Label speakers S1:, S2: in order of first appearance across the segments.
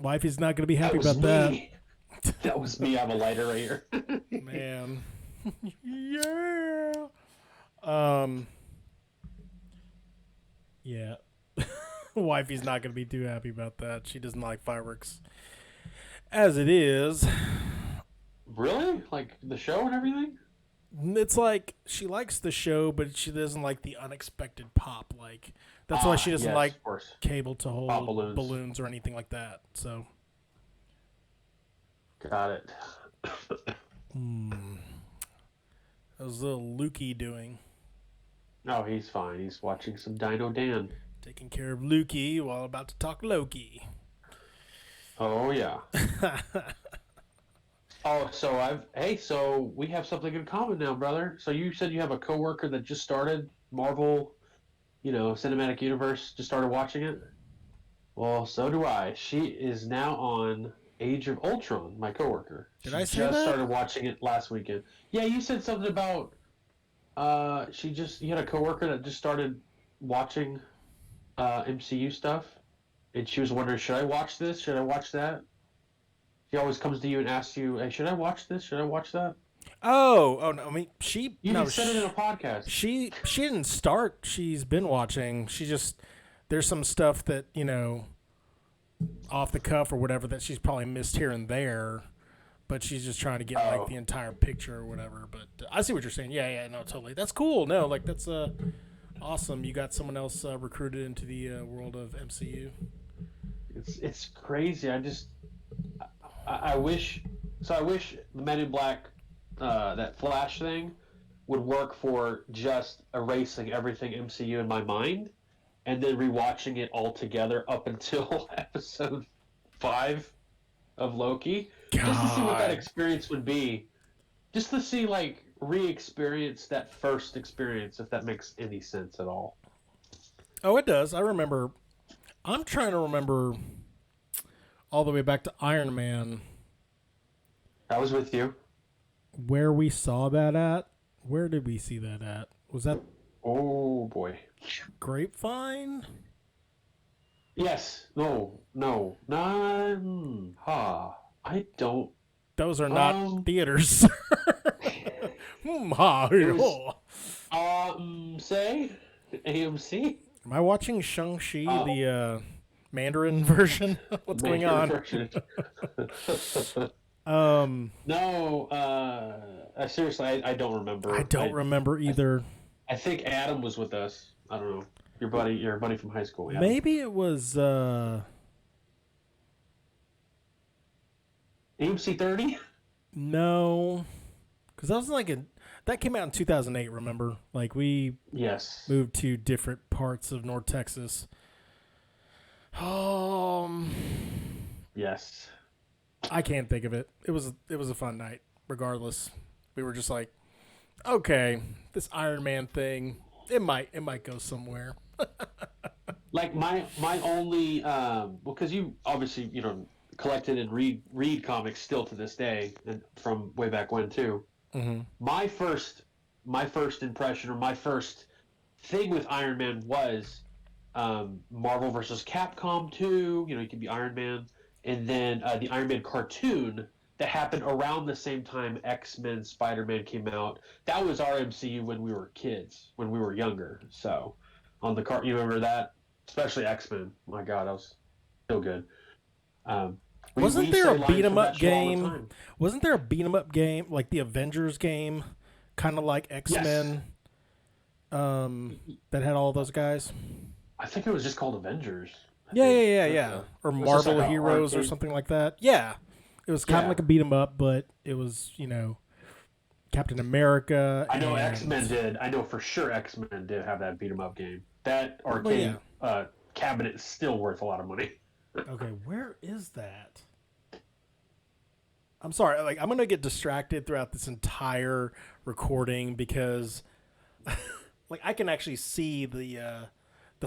S1: Wifey's not going to be happy about that.
S2: That was me. I'm a lighter right here.
S1: Man. Yeah. Yeah. Wifey's not going to be too happy about that. She doesn't like fireworks. As it is.
S2: Really? Like the show and everything?
S1: It's like she likes the show, but she doesn't like the unexpected pop. Like that's why she doesn't like cable to hold balloons or anything like that. So.
S2: Got it.
S1: How's little Loki doing?
S2: Oh, he's fine. He's watching some Dino Dan.
S1: Taking care of Loki while about to talk Loki.
S2: Oh, yeah. So we have something in common now, brother. So you said you have a coworker that just started Marvel, Cinematic Universe, just started watching it? Well, so do I. She is now on Age of Ultron, my coworker.
S1: Did I say
S2: that? She just
S1: that?
S2: started watching it last weekend. Yeah, you said something about you had a coworker that just started watching MCU stuff, and she was wondering, should I watch this? Should I watch that? She always comes to you and asks you, hey, should I watch this? Should I watch that?
S1: Oh no! I mean,
S2: You said it in a podcast.
S1: She didn't start. She's been watching. There's some stuff that off the cuff or whatever that she's probably missed here and there, but she's just trying to get like the entire picture or whatever. But I see what you're saying. Yeah, no, totally. That's cool. No, like that's awesome. You got someone else recruited into the world of MCU.
S2: It's crazy. I wish the Men in Black that Flash thing would work for just erasing everything MCU in my mind. And then rewatching it all together up until episode 5 of Loki.
S1: God.
S2: Just to see what that experience would be. Just to see, re-experience that first experience, if that makes any sense at all.
S1: Oh, it does. I remember. I'm trying to remember all the way back to Iron Man.
S2: I was with you.
S1: Where we saw that at? Where did we see that at? Was that...
S2: Oh, boy.
S1: Grapevine?
S2: Yes. No. I don't.
S1: Those are not theaters.
S2: Say? AMC?
S1: Am I watching Shang-Chi, the Mandarin version? What's going on?
S2: No. Seriously, I don't remember.
S1: I don't remember either.
S2: I think Adam was with us. I don't know. Your buddy from high school. Adam.
S1: Maybe it was
S2: AMC 30?
S1: No. Because that was that came out in 2008, remember? Like we moved to different parts of North Texas.
S2: Yes.
S1: I can't think of it. It was a fun night, regardless. We were just like, okay, this Iron Man thing, it might go somewhere.
S2: Like my only because you obviously collected and read comics still to this day, and from way back when too.
S1: Mm-hmm.
S2: My first impression, or my first thing with Iron Man was Marvel vs. Capcom 2. You can be Iron Man, and then the Iron Man cartoon that happened around the same time X-Men, Spider-Man came out. That was our MCU when we were kids, when we were younger. So on the cart, you remember that? Especially X-Men. My God, that was so good.
S1: Wasn't there a beat 'em up game? Wasn't there a beat 'em up game like the Avengers game, kind of like X-Men? Yes. That had all those guys.
S2: I think it was just called Avengers.
S1: Yeah. Or Marvel Heroes or something like that. Yeah, it was kind of like a beat 'em up, but it was Captain America.
S2: I know X-Men did. I know for sure X-Men did have that beat 'em up game. That arcade cabinet is still worth a lot of money.
S1: Okay, where is that? I'm sorry, I'm going to get distracted throughout this entire recording because I can actually see the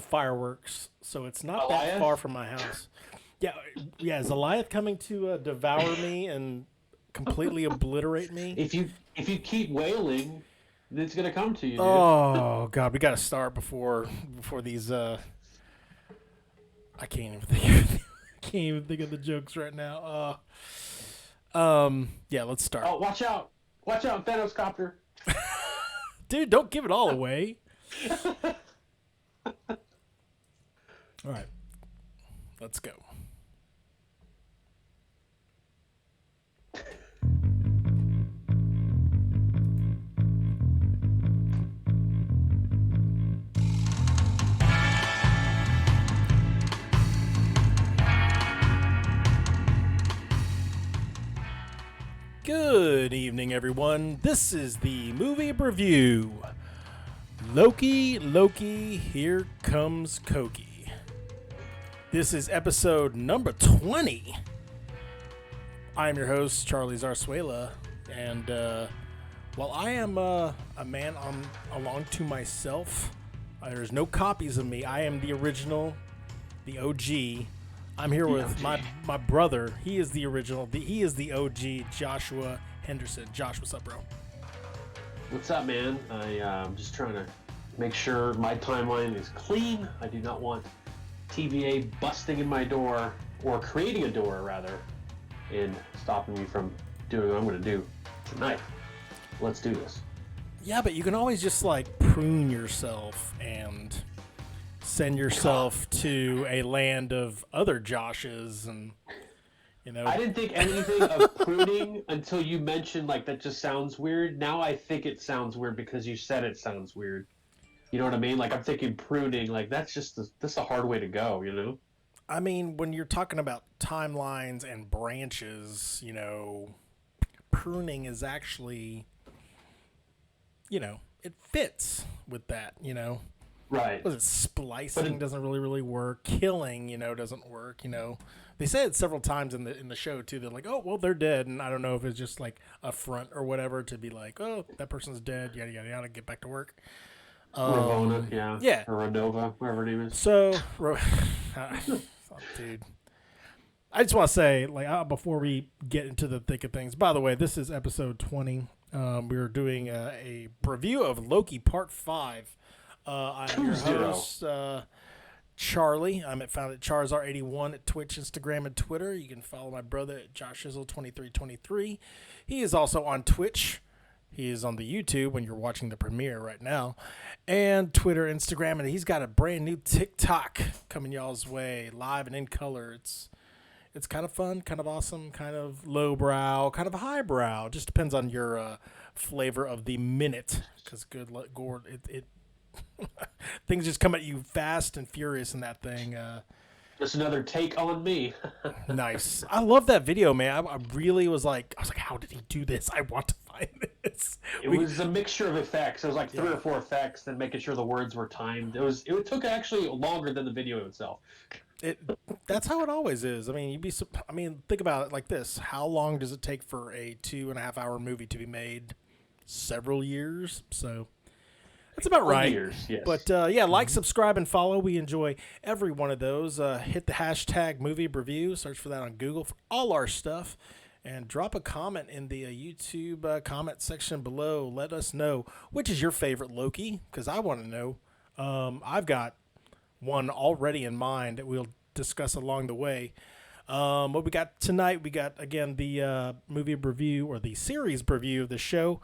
S1: fireworks, so it's not that far from my house. Yeah, is Goliath coming to devour me and completely obliterate me?
S2: If you keep wailing, it's going to come to you, dude.
S1: Oh God, we got to start before these I can't even think of can't even think of the jokes right now. Yeah, let's start.
S2: Oh, watch out, Thanos copter.
S1: Dude, don't give it all away. All right, let's go. Good evening, everyone. This is the Movie Broview. Loki, here comes Koki. This is episode number 20. I am your host, Charzar81, and while I am a man along to myself, there's no copies of me. I am the original, the OG. I'm here with my brother. He is the original. He is the OG, Joshua Henderson. Josh, what's up, bro?
S2: What's up, man? I'm just trying to make sure my timeline is clean. I do not want TVA busting in my door, or creating a door, rather, and stopping me from doing what I'm going to do tonight. Let's do this.
S1: Yeah, but you can always just, like, prune yourself and send yourself to a land of other Joshes, and
S2: I didn't think anything of pruning until you mentioned, like, that just sounds weird. Now I think it sounds weird because you said it sounds weird. You know what I mean? Like, I'm thinking pruning, like, that's a hard way to go, you know?
S1: I mean, when you're talking about timelines and branches, pruning is actually, it fits with that,
S2: Right.
S1: Was it splicing doesn't really work. Killing, doesn't work. They say it several times in the show too. They're like, oh well, they're dead, and I don't know if it's just like a front or whatever to be like, oh, that person's dead. Yada yada yada. Get back to work.
S2: Ravona,
S1: yeah,
S2: or Renova, whatever her name is.
S1: So, dude, I just want to say, like, before we get into the thick of things. By the way, this is episode 20. We're doing a review of Loki Part 5. I'm your host, Charlie. I'm found at Charzar81 at Twitch, Instagram, and Twitter. You can follow my brother at Joshizzle2323. He is also on Twitch. He is on the YouTube when you're watching the premiere right now, and Twitter, Instagram, and he's got a brand new TikTok coming y'all's way, live and in color. It's kind of fun, kind of awesome, kind of lowbrow, kind of highbrow. Just depends on your flavor of the minute, because good luck, Gord, it things just come at you fast and furious in that thing.
S2: Just another take on me.
S1: Nice. I love that video, man. I really was like, how did he do this? I want to find this.
S2: It was a mixture of effects. It was like 3 or 4 effects, then making sure the words were timed. It took actually longer than the video itself.
S1: That's how it always is. I mean, think about it like this. How long does it take for a 2.5-hour movie to be made? Several years. So that's about right.
S2: Years, yes.
S1: But like, subscribe, and follow. We enjoy every one of those. Hit the hashtag Movie Broview. Search for that on Google for all our stuff. And drop a comment in the YouTube comment section below. Let us know which is your favorite Loki, because I want to know. I've got one already in mind that we'll discuss along the way. What we got tonight, we got, again, the movie review, or the series review of the show.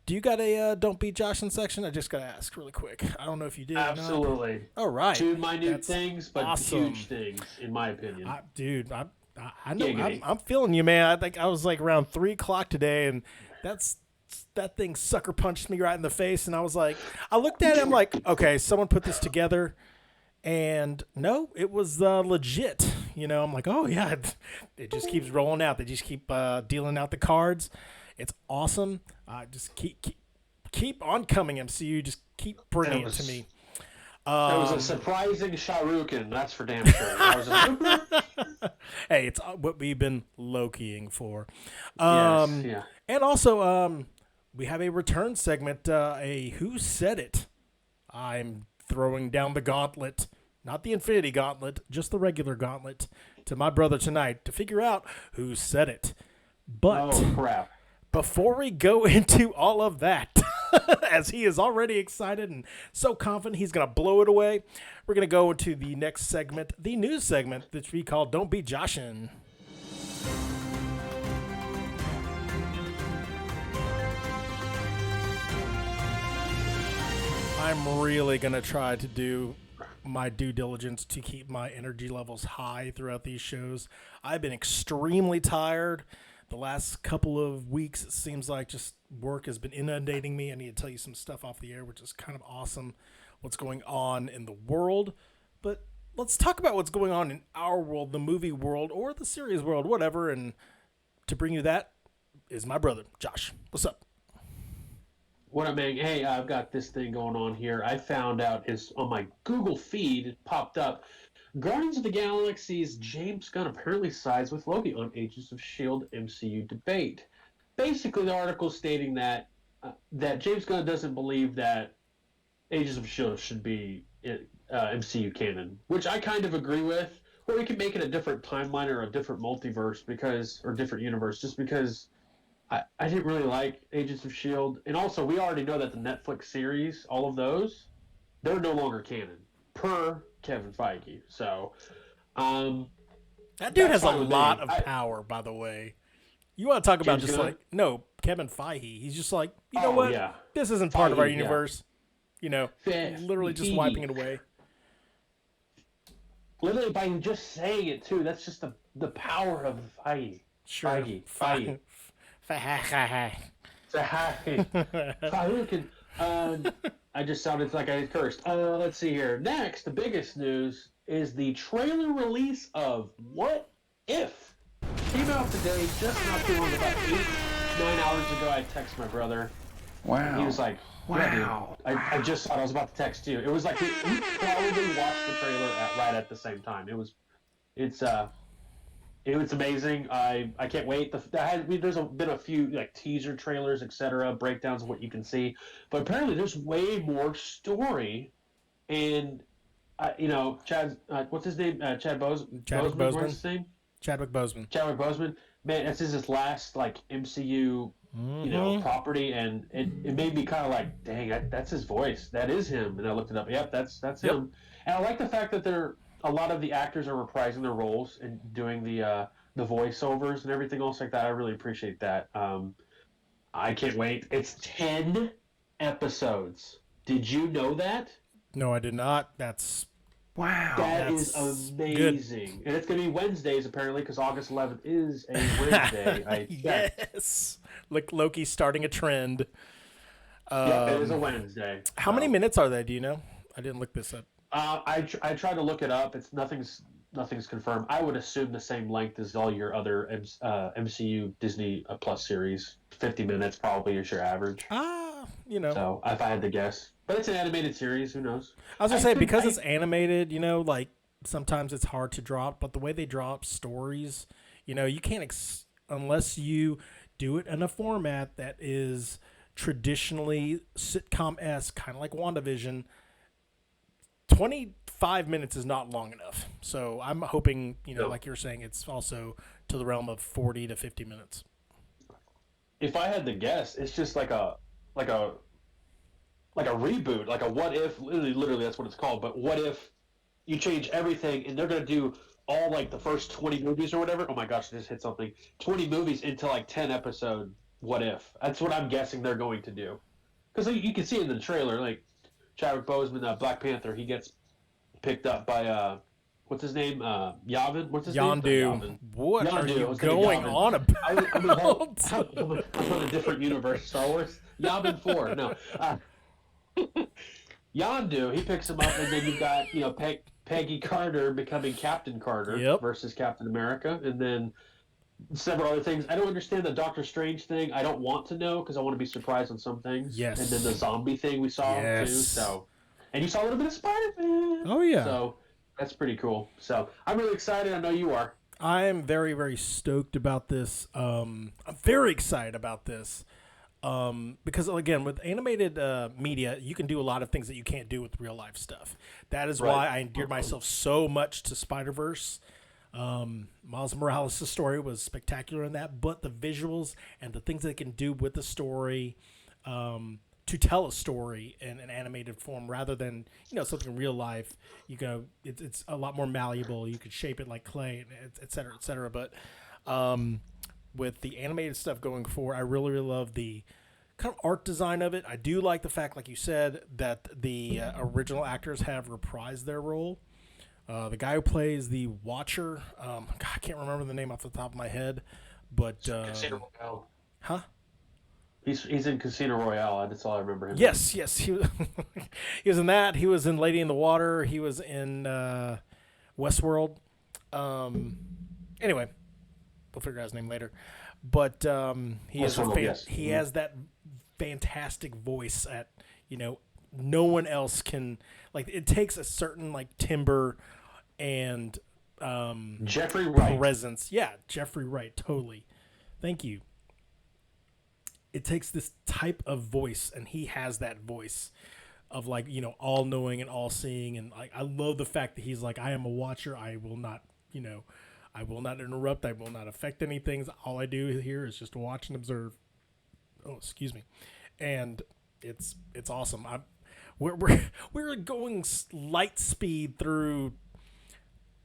S1: Do you got a Don't Beat Joshin section? I just got to ask really quick. I don't know if you did.
S2: Absolutely.
S1: All right.
S2: 2 minute things, but
S1: awesome.
S2: Huge things, in my opinion.
S1: Dude, I know. I'm feeling you, man. I think I was like around 3 o'clock today, and that thing sucker punched me right in the face, and I was like, I looked at it, I'm like, okay, someone put this together, and no, it was legit. I'm like, oh yeah, it just keeps rolling out. They just keep dealing out the cards. It's awesome. Just keep on coming, MCU. Just keep bringing it to me.
S2: It was a surprising Shahrukh, that's for damn sure.
S1: Hey, it's what we've been Lokiing for.
S2: Yes, yeah.
S1: And also, we have a return segment, a Who Said It. I'm throwing down the gauntlet, not the Infinity Gauntlet, just the regular gauntlet, to my brother tonight to figure out who said it. But
S2: oh, crap.
S1: Before we go into all of that, as he is already excited and so confident he's going to blow it away. We're going to go into the next segment, the news segment, which we call Don't Be Joshin'. I'm really going to try to do my due diligence to keep my energy levels high throughout these shows. I've been extremely tired. The last couple of weeks, it seems like just work has been inundating me. I need to tell you some stuff off the air, which is kind of awesome, what's going on in the world. But let's talk about what's going on in our world, the movie world, or the series world, whatever. And to bring you that is my brother, Josh. What's up?
S2: What up, man? Hey, I've got this thing going on here. I found out is on my Google feed, it popped up. Guardians of the Galaxy's James Gunn apparently sides with Loki on Agents of S.H.I.E.L.D. MCU debate. Basically, the article stating that that James Gunn doesn't believe that Agents of S.H.I.E.L.D. should be MCU canon, which I kind of agree with. Or we can make it a different timeline or a different multiverse or different universe, just because I didn't really like Agents of S.H.I.E.L.D. And also, we already know that the Netflix series, all of those, they're no longer canon, per Kevin Feige. So,
S1: that dude has a lot of power, by the way. You want to talk about just Gunn? Kevin Feige. He's just like, you know what? Yeah. This isn't part of our universe. Yeah. You know, literally just wiping it away.
S2: Literally by just saying it, too. That's just the power of Feige.
S1: Sure.
S2: Feige. I just sounded like I cursed. Let's see here. Next, the biggest news is the trailer release of What If. Came out today, just not too long, about 8-9 hours ago. I texted my brother.
S3: Wow.
S2: He was like, wow. Dude, I just saw it. I was about to text you. It was like we probably watched the trailer right at the same time. It's amazing. I can't wait. There's been a few like teaser trailers, etc., breakdowns of what you can see, but apparently there's way more story. And Chad, what's his name? Chadwick Boseman. What's his name?
S1: Chadwick Boseman.
S2: Chadwick Boseman. Man, this is his last like MCU, property, and it made me kind of like, dang, that's his voice. That is him. And I looked it up. Yep, that's him. And I like the fact that a lot of the actors are reprising their roles and doing the voiceovers and everything else like that. I really appreciate that. I can't wait. It's 10 episodes. Did you know that?
S1: No, I did not. That's wow.
S2: That's amazing. Good. And it's going to be Wednesdays apparently because August 11th is a Wednesday.
S1: Yes. Like Loki starting a trend.
S2: Yeah, it is a Wednesday.
S1: How many minutes are they? Do you know? I didn't look this up.
S2: I tried to look it up. It's nothing's confirmed. I would assume the same length as all your other MCU Disney Plus series. 50 minutes probably is your average. So if I had to guess, but it's an animated series. Who knows?
S1: I was gonna say because it's animated. Like sometimes it's hard to drop, but the way they drop stories, you can't unless you do it in a format that is traditionally sitcom-esque, kind of like WandaVision. 25 minutes is not long enough. So I'm hoping, like you're saying, it's also to the realm of 40 to 50 minutes.
S2: If I had to guess, it's just like a reboot, like a what if, literally that's what it's called, but what if you change everything and they're going to do all like the first 20 movies or whatever? Oh my gosh, I just hit something. 20 movies into like 10 episode what if. That's what I'm guessing they're going to do. Because you can see in the trailer, like, Chadwick Boseman, Black Panther, he gets picked up by what's his name? Yavin. What's his name?
S1: Yondu. What are you going on about?
S2: I'm on a different universe, Star Wars. Yavin 4. No. Yondu. He picks him up, and then you've got Peggy Carter becoming Captain Carter versus Captain America, and then several other things. I don't understand the Doctor Strange thing. I don't want to know because I want to be surprised on some things.
S1: Yes.
S2: And then the zombie thing we saw too. So, and you saw a little bit of Spider-Man.
S1: Oh yeah.
S2: So that's pretty cool. So I'm really excited. I know you are.
S1: I am very, very stoked about this. I'm very excited about this because again, with animated media, you can do a lot of things that you can't do with real life stuff. That is why I endeared myself so much to Spider-Verse. Miles Morales' story was spectacular in that, but the visuals and the things they can do with the story, to tell a story in an animated form rather than something in real life. It's a lot more malleable. You could shape it like clay, et cetera, et cetera. But with the animated stuff going forward, I really, really love the kind of art design of it. I do like the fact, like you said, that the original actors have reprised their role. The guy who plays the Watcher, God, I can't remember the name off the top of my head, but
S2: Casino Royale.
S1: Huh?
S2: He's in Casino Royale. That's all I remember him.
S1: Yes, he was, he was in that. He was in Lady in the Water. He was in Westworld. Anyway, we'll figure out his name later. But he has that fantastic voice that no one else can. Like, it takes a certain timbre and
S2: Jeffrey Wright
S1: presence. Yeah, Jeffrey Wright, totally. Thank you. It takes this type of voice, and he has that voice of all knowing and all seeing, and I love the fact that he's like, I am a watcher. I will not, I will not interrupt. I will not affect anything. All I do here is just watch and observe. Oh, excuse me, and it's awesome. We're going light speed through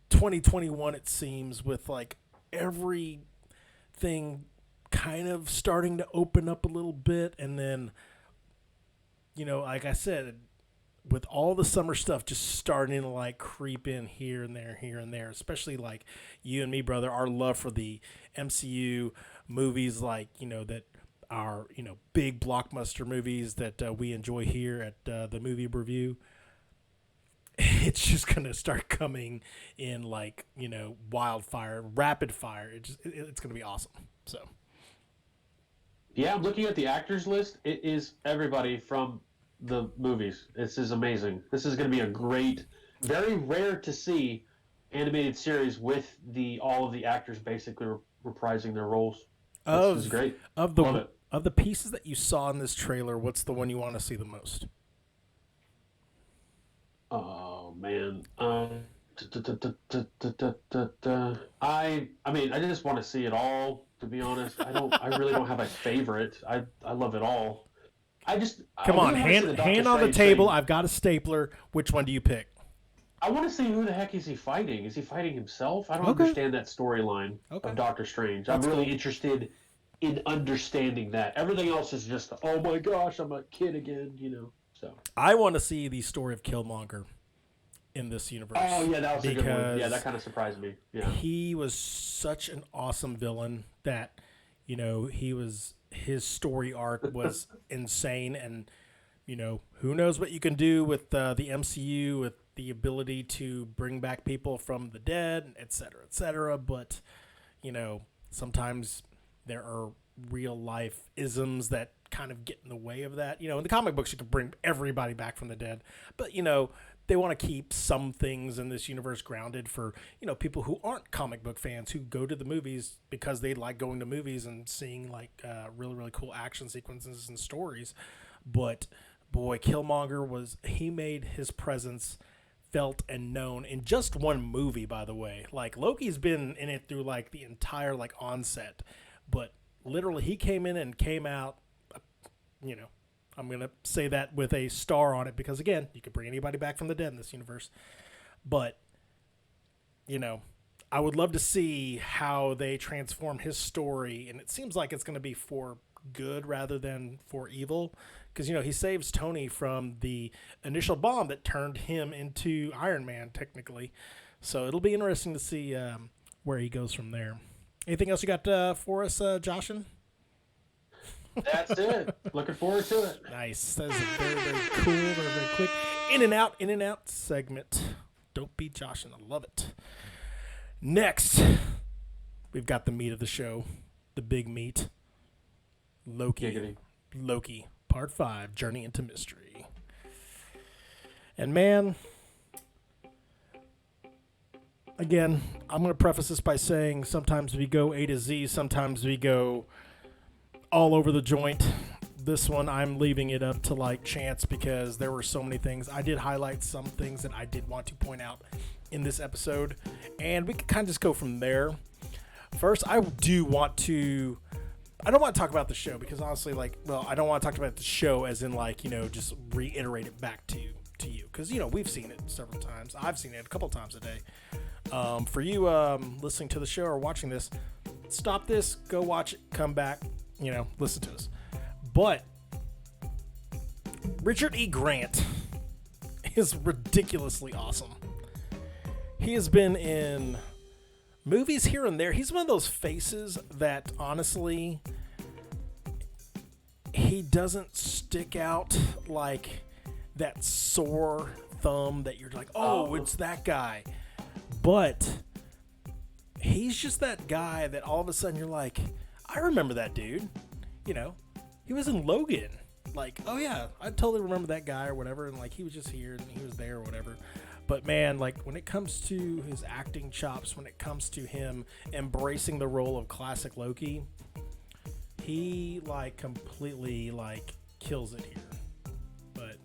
S1: 2021. It seems with everything kind of starting to open up a little bit, and then like I said, with all the summer stuff just starting to creep in here and there, especially you and me, brother, our love for the MCU movies, that are big blockbuster movies that we enjoy here at the Movie Broview. It's just gonna start coming in wildfire, rapid fire. It's gonna be awesome. So
S2: yeah, I'm looking at the actors list. It is everybody from the movies. This is amazing. This is going to be a great, very rare to see animated series with all of the actors basically reprising their roles. This is great.
S1: Of the pieces that you saw in this trailer, what's the one you want to see the most?
S2: Oh man, I mean, I just want to see it all. To be honest, I really don't have a favorite. I love it all.
S1: Come on, hand on the table. I've got a stapler. Which one do you pick?
S2: I want to see who the heck is he fighting. Is he fighting himself? I don't understand that storyline of Doctor Strange. I'm really interested in understanding that. Everything else is just, oh my gosh, I'm a kid again, So
S1: I want to see the story of Killmonger in this universe.
S2: Oh yeah, that was a good one. Yeah, that kind of surprised me. Yeah,
S1: he was such an awesome villain that his story arc was insane, and who knows what you can do with the MCU with the ability to bring back people from the dead, et cetera, but sometimes there are real life isms that kind of get in the way of that. In the comic books you can bring everybody back from the dead, but they want to keep some things in this universe grounded for, people who aren't comic book fans who go to the movies because they like going to movies and seeing really, really cool action sequences and stories. But boy, Killmonger he made his presence felt and known in just one movie, by the way. Loki's been in it through the entire onset, but literally he came in and came out, I'm going to say that with a star on it because, again, you could bring anybody back from the dead in this universe. But, I would love to see how they transform his story. And it seems like it's going to be for good rather than for evil. Because, he saves Tony from the initial bomb that turned him into Iron Man, technically. So it'll be interesting to see where he goes from there. Anything else you got for us, Joshin?
S2: That's it. Looking forward to it.
S1: Nice. That is a very, very cool, very, very quick in and out segment. Don't be Joshin. I love it. Next, we've got the meat of the show, the big meat. Loki. Loki, Part 5, Journey into Mystery. And man, again, I'm going to preface this by saying sometimes we go A to Z, sometimes we go all over the joint. This one, I'm leaving it up to chance because there were so many things. I did highlight some things that I did want to point out in this episode, and we can kind of just go from there. First, I do want to I don't want to talk about the show because honestly, like, well, I don't want to talk about the show as in like, you know, just reiterate it back to you because, you know, we've seen it several times. I've seen it a couple times a day. For you listening to the show or watching this, stop this, go watch it, come back, you know, listen to us. But Richard E. Grant is ridiculously awesome. He has been in movies here and there. He's one of those faces that honestly, he doesn't stick out like that sore thumb that you're like, oh, it's that guy. But he's just that guy that all of a sudden you're like, I remember that dude. You know, he was in Logan. Like, oh yeah, I totally remember that guy or whatever. And like, he was just here and he was there or whatever. But man, like when it comes to his acting chops, when it comes to him embracing the role of classic Loki, he like completely like kills it here. But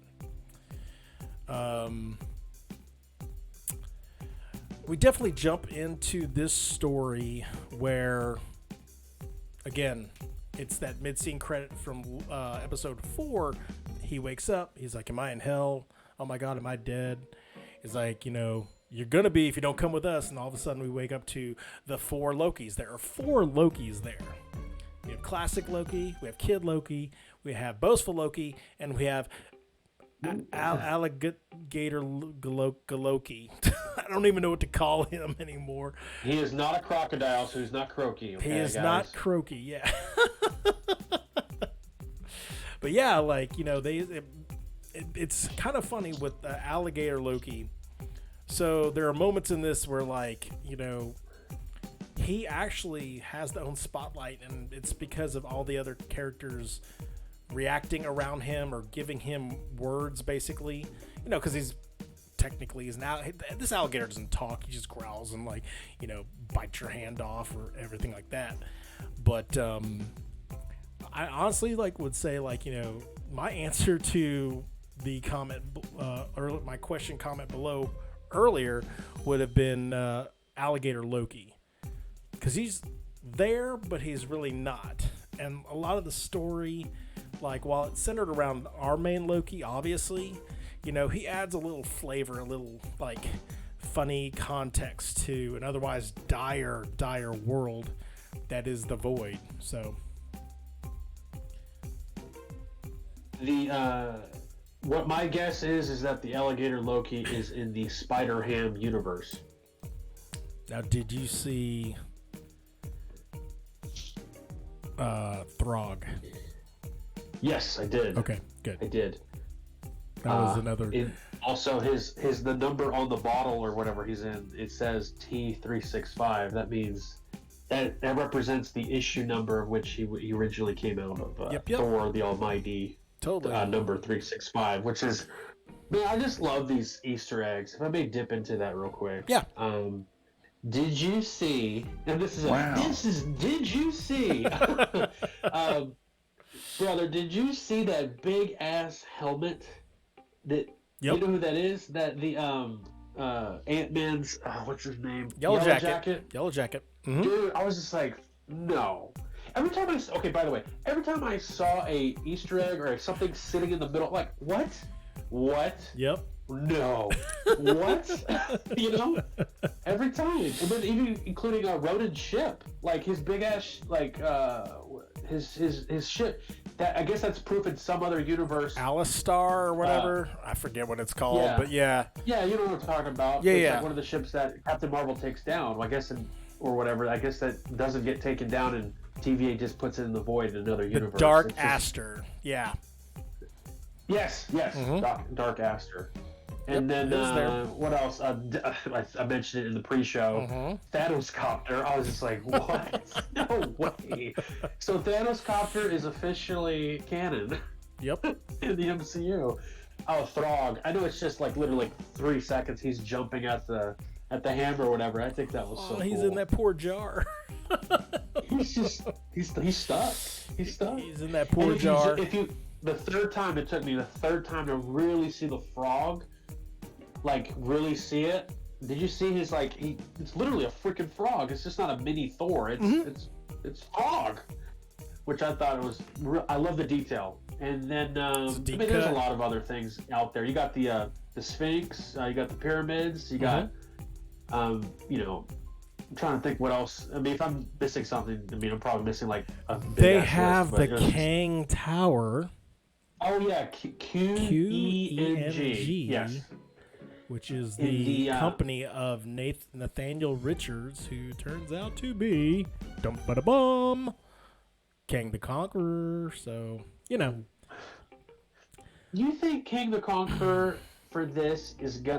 S1: we definitely jump into this story where, again, it's that mid-scene credit from episode 4. He wakes up. He's like, am I in hell? Oh my God, am I dead? He's like, you know, you're going to be if you don't come with us. And all of a sudden we wake up to the 4 Lokis. There are 4 Lokis there. We have classic Loki. We have kid Loki. We have boastful Loki. And we have alligator Loki. I don't even know what to call him anymore.
S2: He is not a crocodile, so he's not croaky. Okay,
S1: he is
S2: guys?
S1: Not croaky, yeah. But yeah, like, you know, it's kind of funny with alligator Loki. So there are moments in this where, like, you know, he actually has the own spotlight, and it's because of all the other characters reacting around him or giving him words, basically, you know, because he's now this alligator doesn't talk. He just growls and, like, you know, bites your hand off or everything like that. But I honestly would say, like, you know, my answer to the comment or my question comment below earlier would have been alligator Loki, because he's there but he's really not. And a lot of the story, like, while it's centered around our main Loki, obviously, you know, he adds a little flavor, a little, like, funny context to an otherwise dire world that is the Void. So
S2: what my guess is that the alligator Loki is in the Spider-Ham universe.
S1: Now, did you see Throg?
S2: Yes, I did.
S1: Okay, good.
S2: I did.
S1: That was another.
S2: Also, his the number on the bottle or whatever he's in, it says T365. That means that represents the issue number of which he originally came out of.
S1: Yep.
S2: Thor the Almighty.
S1: Totally.
S2: Number 365, which is, man, I just love these Easter eggs. If I may dip into that real quick.
S1: Yeah.
S2: Did you see? And did you see? Brother, did you see that big ass helmet? That you know who that is? That the Ant-Man's what's his name?
S1: Yellow Jacket. Yellow Jacket. Mm-hmm.
S2: Dude, I was just like, no. Every time by the way, every time I saw a Easter egg or something sitting in the middle, like, what?
S1: Yep.
S2: No. What? You know? Every time. And then even including a Ronin ship. Like, his big ass, like, his ship. That, I guess that's proof in some other universe.
S1: Alistar or whatever. I forget what it's called, but yeah.
S2: Yeah, you know what I'm talking about.
S1: Yeah,
S2: it's like one of the ships that Captain Marvel takes down, I guess, or whatever. I guess that doesn't get taken down, and TVA just puts it in the void in another universe.
S1: The Dark Aster. Yeah.
S2: Yes. Mm-hmm. Dark Aster. And then what else? I mentioned it in the pre-show. Mm-hmm. Thanos Copter. I was just like, what? No way. So Thanos Copter is officially canon.
S1: Yep.
S2: In the MCU. Oh, Throg. I know it's just like literally like 3 seconds. He's jumping at the hammer or whatever. I think that was so cool.
S1: He's in that poor jar.
S2: He's stuck. He's stuck. He's
S1: in that poor jar.
S2: The third time to really see the frog. Like, really see it. Did you see his, like, it's literally a freaking frog. It's just not a mini Thor. It's Frog. which I thought was. I love the detail. And then there's a lot of other things out there. You got the Sphinx. You got the pyramids. You got you know. I'm trying to think what else. I mean, if I'm missing something, I mean, I'm probably missing like a big
S1: They have
S2: list,
S1: the Kang Tower.
S2: Oh yeah, QENG. Yes.
S1: Which is the company of Nathaniel Richards, who turns out to be dum-ba-da-bum, Kang the Conqueror. So, you know.
S2: You think Kang the Conqueror for this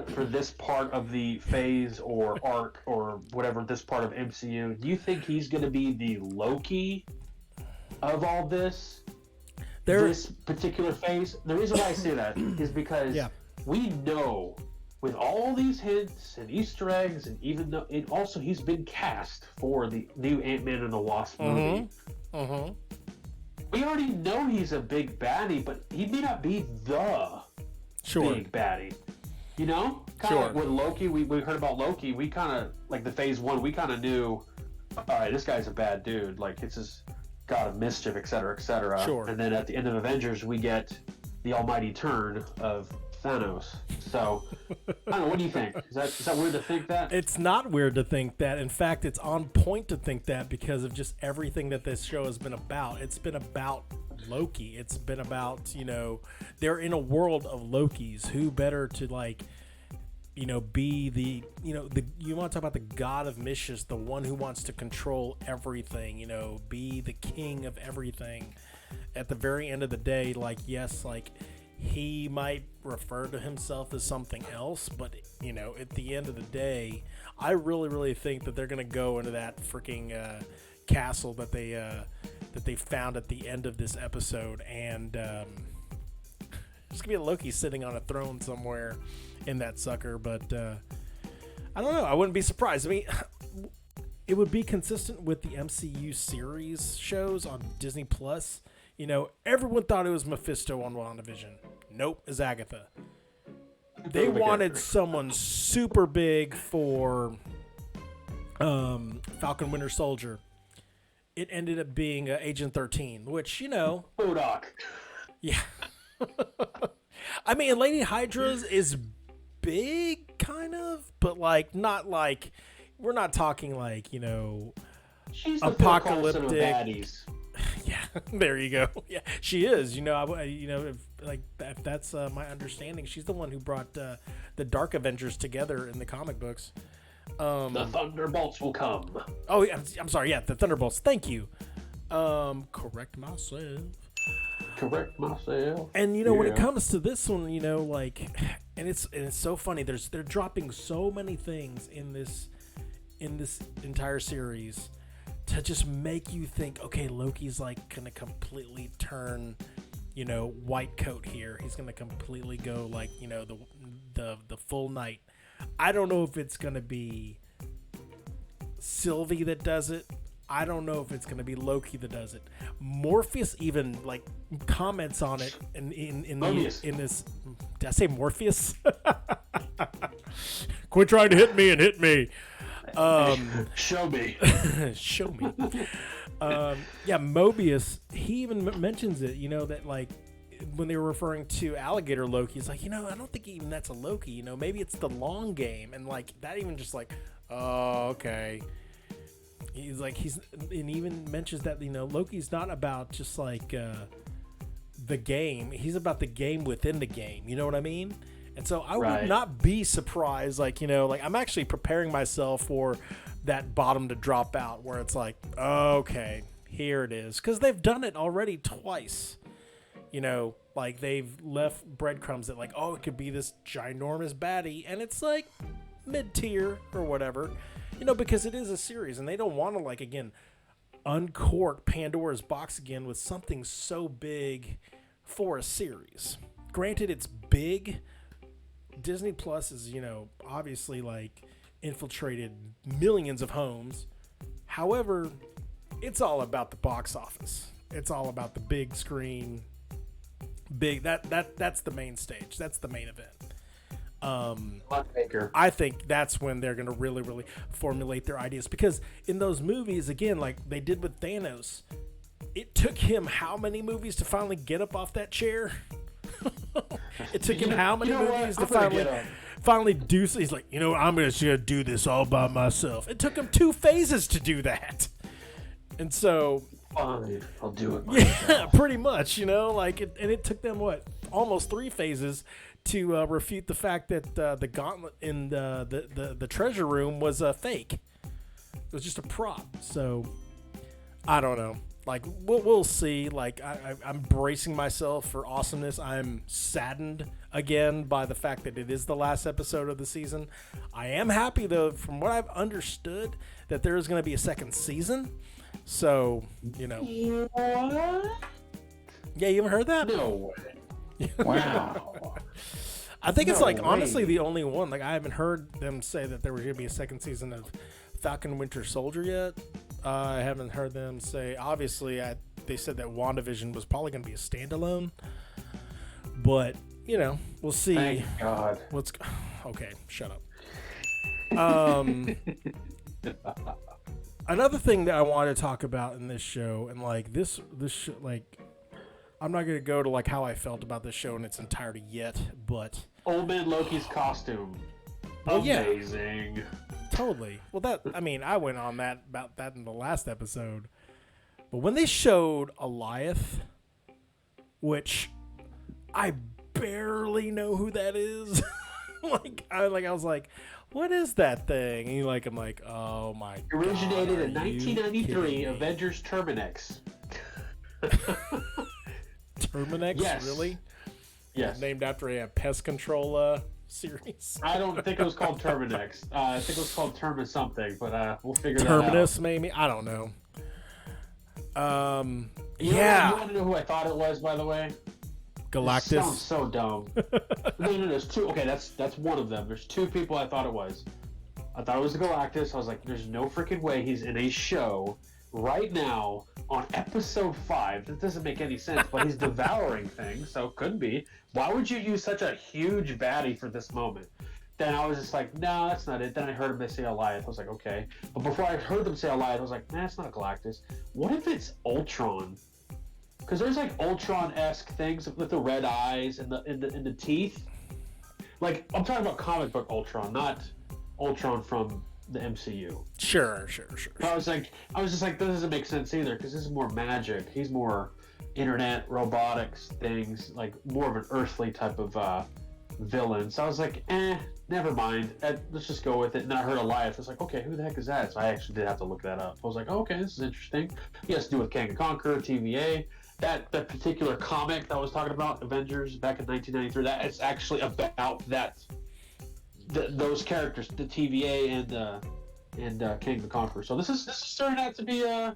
S2: for this part of the phase or arc or whatever, this part of MCU, do you think he's going to be the Loki of all this? This particular phase? The reason why I say that is because we know with all these hints and Easter eggs, and even though he's been cast for the new Ant-Man and the Wasp movie. We already know he's a big baddie, but he may not be the big baddie. You know? Kind of like with Loki, we heard about Loki, we kind of, like the phase 1, we kind of knew, all right, this guy's a bad dude. Like, it's his god of mischief, et cetera, et cetera. And then at the end of Avengers, we get the almighty turn of Thanos. So, I don't know, what do you think? Is that weird to think that?
S1: It's not weird to think that. In fact, it's on point to think that because of just everything that this show has been about. It's been about Loki. It's been about, you know, they're in a world of Lokis. Who better to, like, you know, be the, you know, you want to talk about the god of mischief, the one who wants to control everything, you know, be the king of everything. At the very end of the day, like, yes, like, he might refer to himself as something else, but, you know, at the end of the day, I really, really think that they're going to go into that freaking castle that they found at the end of this episode, and there's going to be a Loki sitting on a throne somewhere in that sucker, but I don't know. I wouldn't be surprised. I mean, it would be consistent with the MCU series shows on Disney Plus. You know, everyone thought it was Mephisto on WandaVision. Nope, it's Agatha. They wanted someone super big for Falcon Winter Soldier. It ended up being Agent 13, which, you know...
S2: Bodak.
S1: Yeah. I mean, Lady Hydra's is big, kind of, but, like, not like... We're not talking, like, you know...
S2: She's the
S1: apocalyptic... Yeah, there you go. Yeah, she is. You know, if that's my understanding, she's the one who brought the Dark Avengers together in the comic books.
S2: The Thunderbolts will come.
S1: Oh, I'm sorry. Yeah, the Thunderbolts. Thank you. Correct myself. And you know, when it comes to this one, you know, like, and it's so funny. They're dropping so many things in this entire series to just make you think, okay, Loki's like gonna completely turn, you know, white coat here. He's gonna completely go like, you know, the full knight. I don't know if it's gonna be Sylvie that does it. I don't know if it's gonna be Loki that does it. Morpheus even like comments on it in this. Did I say Morpheus? Quit trying to hit me and hit me.
S2: Show me.
S1: Show me. Yeah, Mobius, he even mentions it, you know, that like when they were referring to alligator Loki, he's like, you know, I don't think even that's a Loki, you know, maybe it's the long game. And like that even just like, oh, okay. He's like, and even mentions that, you know, Loki's not about just like the game. He's about the game within the game. You know what I mean? And so I would not be surprised, like, you know, like I'm actually preparing myself for that bottom to drop out where it's like, okay, here it is. Because they've done it already twice. You know, like they've left breadcrumbs that like, oh, it could be this ginormous baddie. And it's like mid-tier or whatever, you know, because it is a series and they don't want to, like, again, uncork Pandora's box again with something so big for a series. Granted, it's big. Disney Plus is, you know, obviously like infiltrated millions of homes. However, it's all about the box office. It's all about the big screen. That's the main stage. That's the main event. I think that's when they're going to really, really formulate their ideas, because in those movies, again, like they did with Thanos, it took him how many movies to finally get up off that chair? It took him how many movies to finally do so? He's like, I'm just going to do this all by myself. It took him 2 phases to do that. And so...
S2: Fine, I'll do it myself.
S1: Yeah, pretty much, and it took them, almost 3 phases to refute the fact that the gauntlet in the treasure room was a fake. It was just a prop. So, I don't know. Like, we'll see. Like, I'm bracing myself for awesomeness. I'm saddened again by the fact that it is the last episode of the season. I am happy, though, from what I've understood, that there is going to be a second season. So,
S2: What?
S1: Yeah, you haven't heard that?
S2: No way. Wow.
S1: I think it's honestly the only one. Like, I haven't heard them say that there was going to be a second season of Falcon Winter Soldier yet. I haven't heard them say, obviously, they said that WandaVision was probably going to be a standalone. But, we'll see.
S2: Thank God.
S1: Okay, shut up. Another thing that I want to talk about in this show, and this show, I'm not going to go to how I felt about this show in its entirety yet, but
S2: Old Man Loki's costume.
S1: Well,
S2: amazing.
S1: Yeah, totally. Well, I went on about that in the last episode. But when they showed Alioth, which I barely know who that is, I was like, what is that thing? And I'm like, oh my God.
S2: Originated in 1993, Avengers Terminex.
S1: Terminex?
S2: Yes.
S1: Really?
S2: Yes.
S1: Named after a pest control series.
S2: I don't think it was called Terminex. I think it was called Terminus something, but we'll figure that out.
S1: Terminus, maybe? I don't know.
S2: You want to know who I thought it was, by the way?
S1: Galactus.
S2: It sounds so dumb. No, there's 2. Okay, that's one of them. There's 2 people I thought it was. I thought it was Galactus. I was like, there's no freaking way he's in a show right now on episode 5. That doesn't make any sense, but he's devouring things, so it could be. Why would you use such a huge baddie for this moment? Then I was just like, no, that's not it. Then I heard them say Alioth. I was like, okay. But before I heard them say Alioth, I was like, nah, it's not Galactus. What if it's Ultron? Because there's Ultron-esque things with the red eyes and the teeth. I'm talking about comic book Ultron, not Ultron from the MCU.
S1: Sure.
S2: I was just like, this doesn't make sense either, because this is more magic. He's more internet, robotics, things, more of an earthly type of villain. So I was like, never mind. Let's just go with it. And then I heard Alioth. I was like, okay, who the heck is that? So I actually did have to look that up. I was like, oh, okay, this is interesting. He has to do with Kang and Conqueror, TVA. That particular comic that I was talking about, Avengers, back in 1993, that it's actually about those characters, the TVA and King the Conqueror. So this is turning out to be a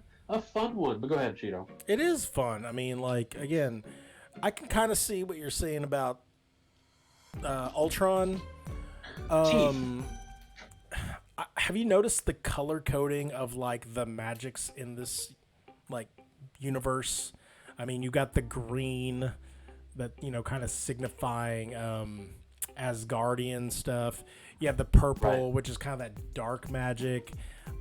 S2: fun one. But go ahead, Cheeto.
S1: It is fun. I mean, again, I can kind of see what you're saying about Ultron. Have you noticed the color coding of the magics in this universe? I mean, you got the green that, kind of signifying Asgardian stuff. You have the purple, which is kind of that dark magic.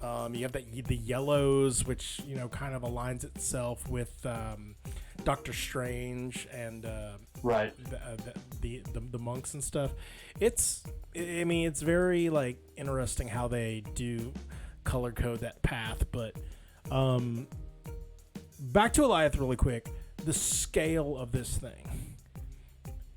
S1: You have the yellows, which, kind of aligns itself with Doctor Strange and the monks and stuff. It's very interesting how they do color code that path, but back to Alioth really quick. The scale of this thing.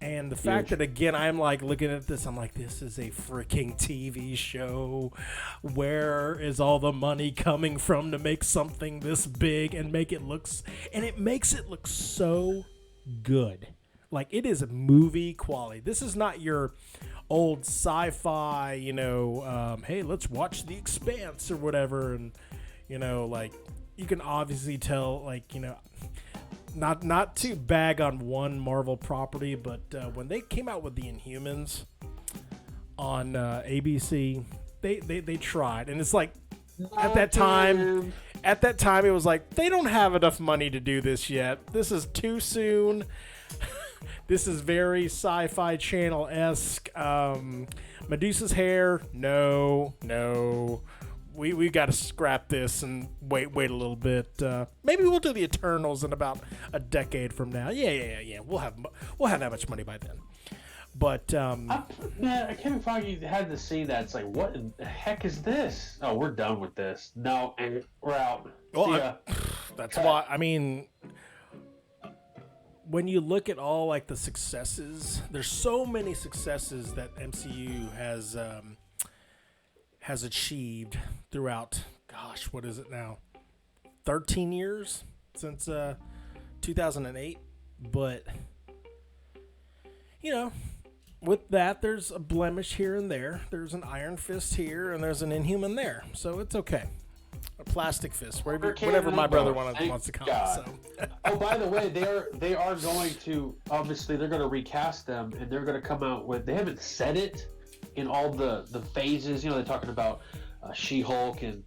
S1: And the fact that, again, I'm looking at this, I'm like, this is a freaking TV show. Where is all the money coming from to make something this big and make it look, and it makes it look so good. It is movie quality. This is not your old sci-fi, hey, let's watch The Expanse or whatever. And, you can obviously tell, not to bag on one Marvel property, but when they came out with the Inhumans on ABC, they tried, and it's at that time it was they don't have enough money to do this yet. This is too soon. This is very Sci-Fi Channel-esque. Medusa's hair, no. we got to scrap this and wait a little bit. Maybe we'll do the Eternals in about a decade from now. Yeah. We'll have that much money by then. But
S2: Kevin Feige had the scene that's like, what in the heck is this? Oh, we're done with this. No, and we're out.
S1: Well, that's why. I mean, when you look at all like the successes, there's so many successes that MCU has achieved throughout. Gosh, what is it now? 13 years since 2008. But with that, there's a blemish here and there. There's an Iron Fist here, and there's an Inhuman there. So it's okay. A Plastic Fist, whatever my brother wants to call it. So.
S2: Oh, by the way, they are going to, obviously, they're going to recast them, and they're going to come out with, they haven't said it in all the phases. They're talking about She-Hulk and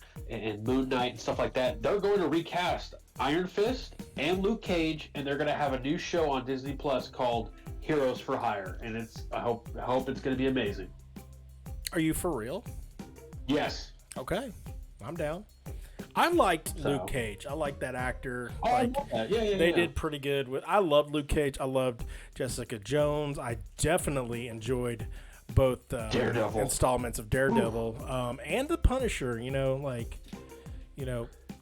S2: Moon Knight and stuff like that. They're going to recast Iron Fist and Luke Cage, and they're going to have a new show on Disney Plus called Heroes for Hire, and I hope it's going to be amazing.
S1: Are you for real?
S2: Yes.
S1: Okay, I'm down. I liked Luke Cage. I like that actor.
S2: Oh, I love that. Yeah.
S1: They did pretty good with. I loved Luke Cage. I loved Jessica Jones. I definitely enjoyed both installments of Daredevil and the Punisher.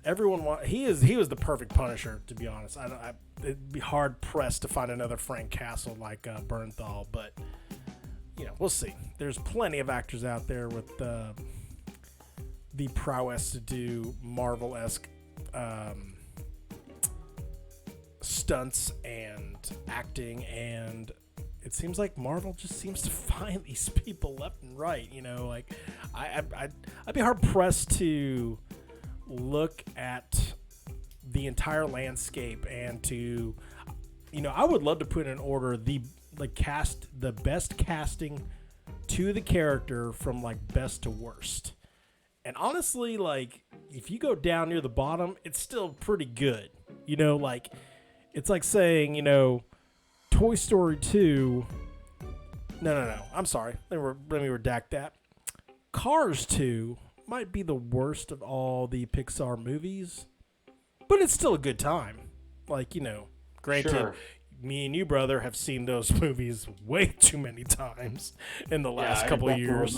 S1: Everyone he was the perfect Punisher, to be honest. It'd be hard pressed to find another Frank Castle like Bernthal, but we'll see. There's plenty of actors out there with the prowess to do Marvel-esque stunts and acting, and it seems like Marvel just seems to find these people left and right. I'd be hard pressed to look at the entire landscape and to, I would love to put in order the best casting to the character from best to worst. And honestly, if you go down near the bottom, it's still pretty good. It's like saying, Toy Story 2. No. I'm sorry. Let me redact that. Cars 2 might be the worst of all the Pixar movies, but it's still a good time. Granted, sure. Me and you, brother, have seen those movies way too many times in the last couple of years.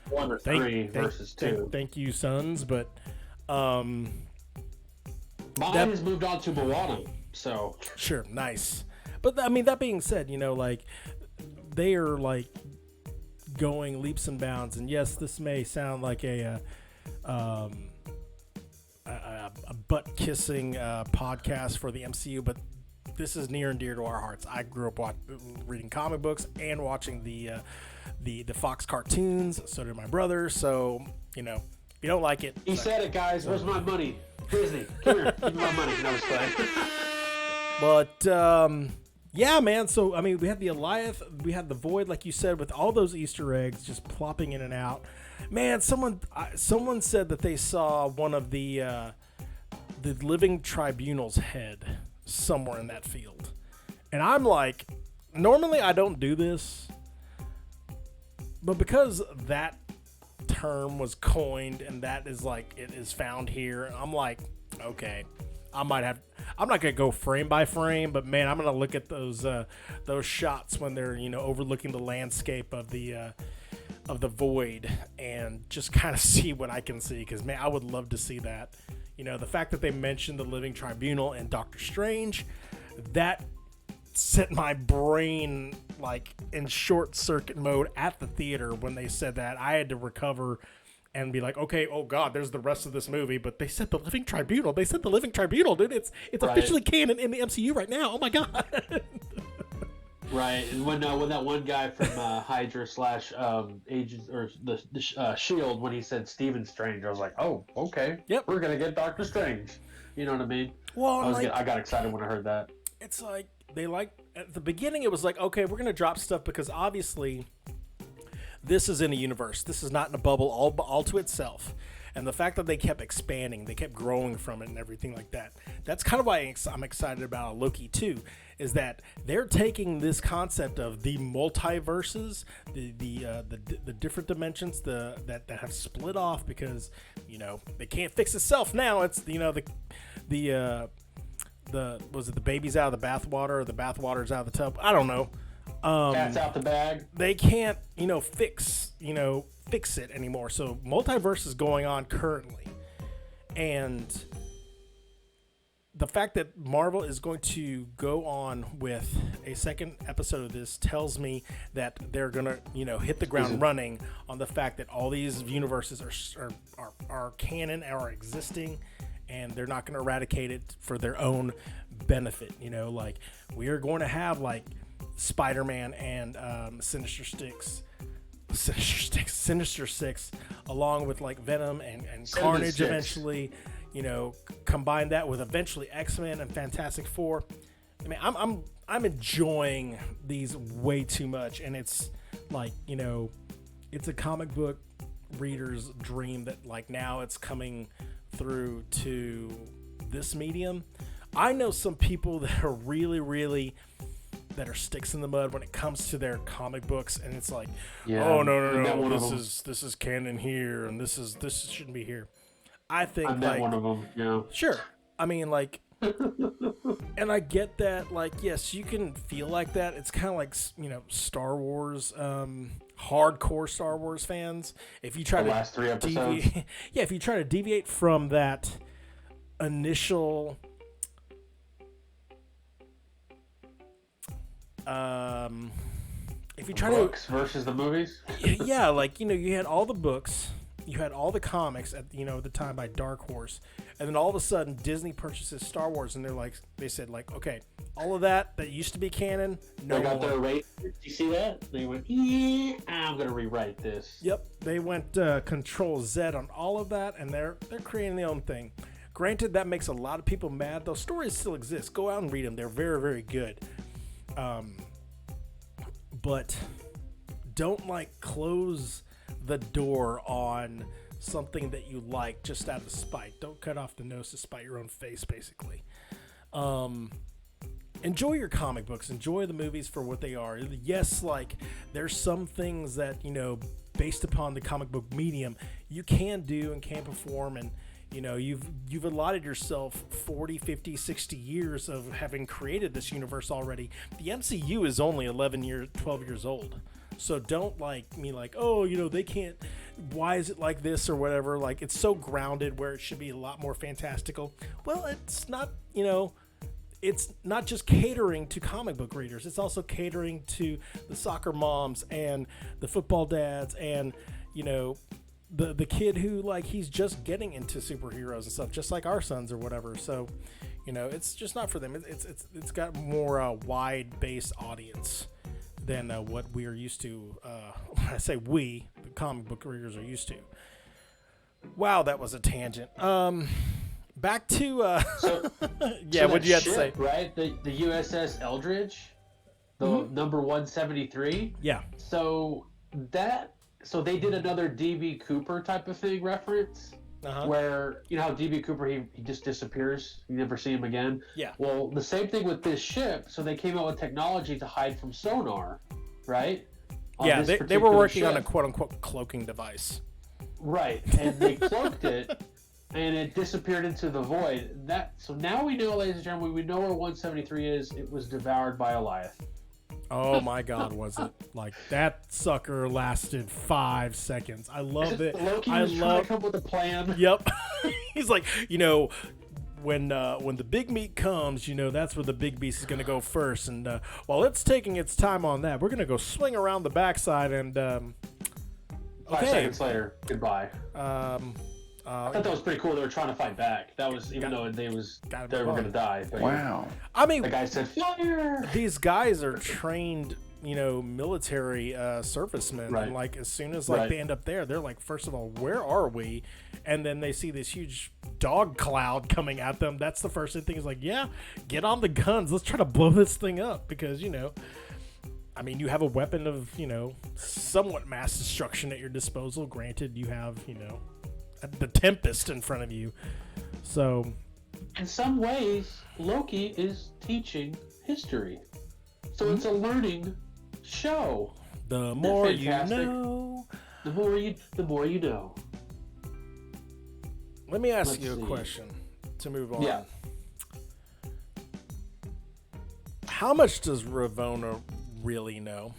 S2: 1 or 3 versus 2.
S1: Thank you, sons, but
S2: mine has moved on to Moana, so
S1: sure, nice. But that being said, they are going leaps and bounds, and yes, this may sound like a butt kissing podcast for the MCU, but this is near and dear to our hearts. I grew up reading comic books and watching the Fox cartoons. So did my brother. So if you don't like it,
S2: he said it, guys. Where's my money? Disney, come here, give me my money. No, I was playing.
S1: But yeah, man. So we had the Alioth, we had the Void, like you said, with all those Easter eggs just plopping in and out. Man, someone said that they saw one of the Living Tribunal's head somewhere in that field, and I'm like, normally I don't do this, but because that term was coined and that is it is found here, I'm like, okay, I'm not gonna go frame by frame, but man, I'm gonna look at those shots when they're overlooking the landscape of the Void and just kind of see what I can see, because man, I would love to see that. The fact that they mentioned the Living Tribunal and Doctor Strange, that set my brain in short circuit mode at the theater when they said that. I had to recover and be like, okay, oh God, there's the rest of this movie, but they said the Living Tribunal. They said the Living Tribunal, dude. It's right. Officially canon in the MCU right now. Oh my God.
S2: Right, and when that one guy from Hydra / Agents or the Shield, when he said Stephen Strange, I was like, oh, okay,
S1: yep,
S2: we're gonna get Doctor Strange. You know what I mean?
S1: Well,
S2: I got excited when I heard that.
S1: It's at the beginning, it was like, okay, we're gonna drop stuff because obviously this is in a universe. This is not in a bubble all to itself. And the fact that they kept expanding, they kept growing from it and everything like that. That's kind of why I'm excited about Loki too, is that they're taking this concept of the multiverses, the different dimensions that have split off because, they can't fix itself now. It's, the was it the baby's out of the bathwater or the bathwater's out of the tub? I don't know.
S2: Cat's out the bag.
S1: They can't, fix it anymore. So multiverse is going on currently. And the fact that Marvel is going to go on with a second episode of this tells me that they're going to, hit the ground running on the fact that all these universes are canon, are existing, and they're not going to eradicate it for their own benefit. Like we are going to have like Spider-Man and Sinister Six, along with like Venom and Carnage eventually. Combine that with eventually X-Men and Fantastic Four. I mean, I'm enjoying these way too much, and it's like it's a comic book reader's dream that like now it's coming through to this medium. I know some people that are really that are sticks in the mud when it comes to their comic books, and it's like, oh no, this is canon here, and this shouldn't be here. I think
S2: I'm not one of them. Yeah,
S1: sure. I mean, like, and I get that. Like, yes, you can feel like that. It's kind of like Star Wars, hardcore Star Wars fans. If you try
S2: the last 3 episodes,
S1: if you try to deviate from that initial. If you try
S2: books versus the movies,
S1: yeah, like you had all the books, you had all the comics at the time by Dark Horse, and then all of a sudden Disney purchases Star Wars, and they said okay, all of that used to be canon, no
S2: they got
S1: more.
S2: their rate. Did you see that? They went, I'm gonna rewrite this.
S1: Yep, they went Control Z on all of that, and they're creating their own thing. Granted, that makes a lot of people mad. Those stories still exist. Go out and read them. They're very, very good. But don't close the door on something that you like just out of spite. Don't cut off the nose to spite your own face, basically. Enjoy your comic books. Enjoy the movies for what they are. Yes, there's some things that, based upon the comic book medium, you can do and can perform, and you've allotted yourself 40, 50, 60 years of having created this universe already. The MCU is only 12 years old. So don't they can't, why is it like this or whatever? It's so grounded where it should be a lot more fantastical. Well, it's not, it's not just catering to comic book readers. It's also catering to the soccer moms and the football dads and, the kid who he's just getting into superheroes and stuff, just like our sons or whatever. So, it's just not for them. It's got more wide based audience than what we are used to. When I say we, the comic book readers are used to. Wow, that was a tangent. Back to what did you have to say?
S2: Right, the USS Eldridge, the number 173.
S1: Yeah.
S2: So they did another DB Cooper type of thing reference, where how DB Cooper he just disappears, you never see him again.
S1: Yeah.
S2: Well, the same thing with this ship. So they came out with technology to hide from sonar, right?
S1: They were working on a quote unquote cloaking device.
S2: Right, and they cloaked it, and it disappeared into the void. So now we know, ladies and gentlemen, we know where 173 is. It was devoured by Goliath.
S1: Oh my God, was it? That sucker lasted 5 seconds. I love it.
S2: Loki was trying to come up with a plan.
S1: Yep. He's like, when the big meat comes, that's where the big beast is going to go first. And while it's taking its time on that, we're going to go swing around the backside and...
S2: 5 seconds later, goodbye. I thought that was pretty cool. They were trying to fight back. That was, even though they were going to die. But
S3: wow.
S1: I mean,
S2: the guy said, fire!
S1: These guys are trained, military servicemen.
S2: Right.
S1: And as soon as they end up there, they're like, first of all, where are we? And then they see this huge dog cloud coming at them. That's the first thing is yeah, get on the guns. Let's try to blow this thing up because, I mean, you have a weapon of, somewhat mass destruction at your disposal. Granted, you have, the Tempest in front of you. So,
S2: in some ways, Loki is teaching history. So it's a learning show.
S1: The more you know.
S2: The more you know.
S1: Let me ask you a question to move on.
S2: Yeah.
S1: How much does Ravonna really know?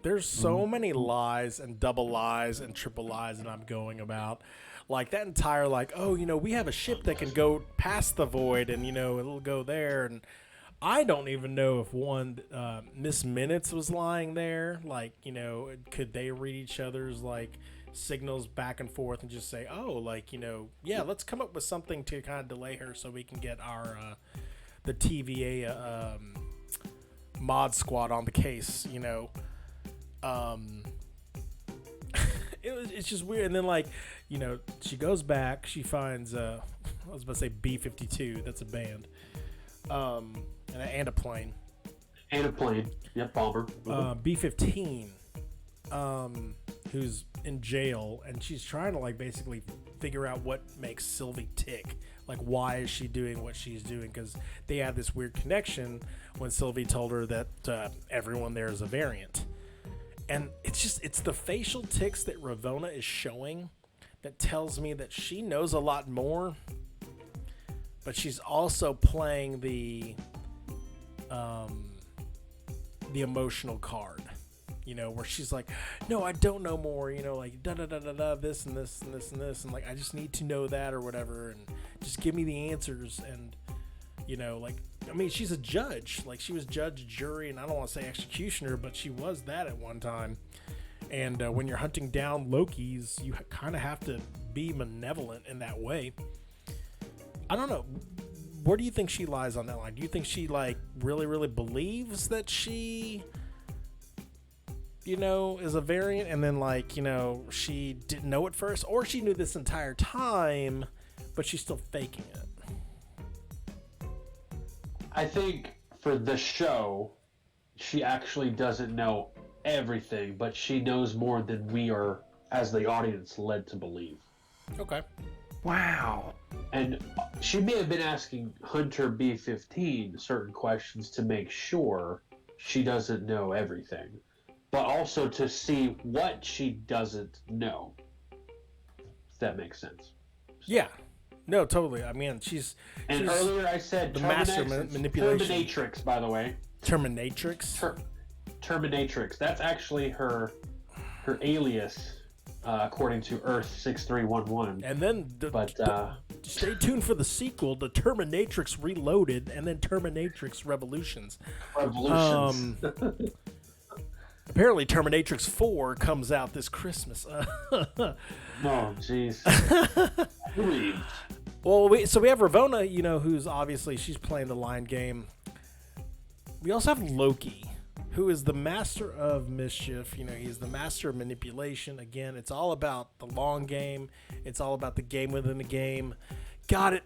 S1: There's so many lies and double lies and triple lies that I'm going about. Like that entire we have a ship that can go past the void and, it'll go there. And I don't even know if Miss Minutes was lying there. Could they read each other's signals back and forth and just say, let's come up with something to kind of delay her so we can get our the TVA mod squad on the case, it's just weird. And then she goes back, she finds I was about to say B-52, that's a band, and a plane.
S2: And a plane. Yep, bomber.
S1: B-15, who's in jail, and she's trying to basically figure out what makes Sylvie tick. Why is she doing what she's doing? Because they had this weird connection when Sylvie told her that everyone there is a variant. And it's the facial tics that Ravonna is showing that tells me that she knows a lot more, but she's also playing the emotional card, where she's like, no, I don't know more, da da da da da, this and this and this and this, and I just need to know that or whatever, and just give me the answers. And she's a judge, she was judge, jury, and I don't want to say executioner, but she was that at one time. And when you're hunting down Lokis, you kind of have to be malevolent in that way. I don't know. Where do you think she lies on that line? Do you think she really, really believes that she, is a variant, and then she didn't know it first, or she knew this entire time, but she's still faking it?
S2: I think for the show, she actually doesn't know everything, but she knows more than we are, as the audience, led to believe.
S1: Okay.
S2: Wow. And she may have been asking Hunter B-15 certain questions to make sure she doesn't know everything, but also to see what she doesn't know. If that makes sense.
S1: Yeah. No, totally. I mean, she's
S2: earlier I said
S1: the master manipulation.
S2: Terminatrix, by the way.
S1: Terminatrix?
S2: Terminatrix. That's actually her alias, according to Earth 6311.
S1: And then, stay tuned for the sequel, the Terminatrix Reloaded, and then Terminatrix Revolutions. Apparently, Terminatrix 4 comes out this Christmas.
S2: Oh, jeez.
S1: Well, we have Ravonna, who's obviously, she's playing the line game. We also have Loki, who is the master of mischief. He's the master of manipulation. Again, it's all about the long game. It's all about the game within the game. God,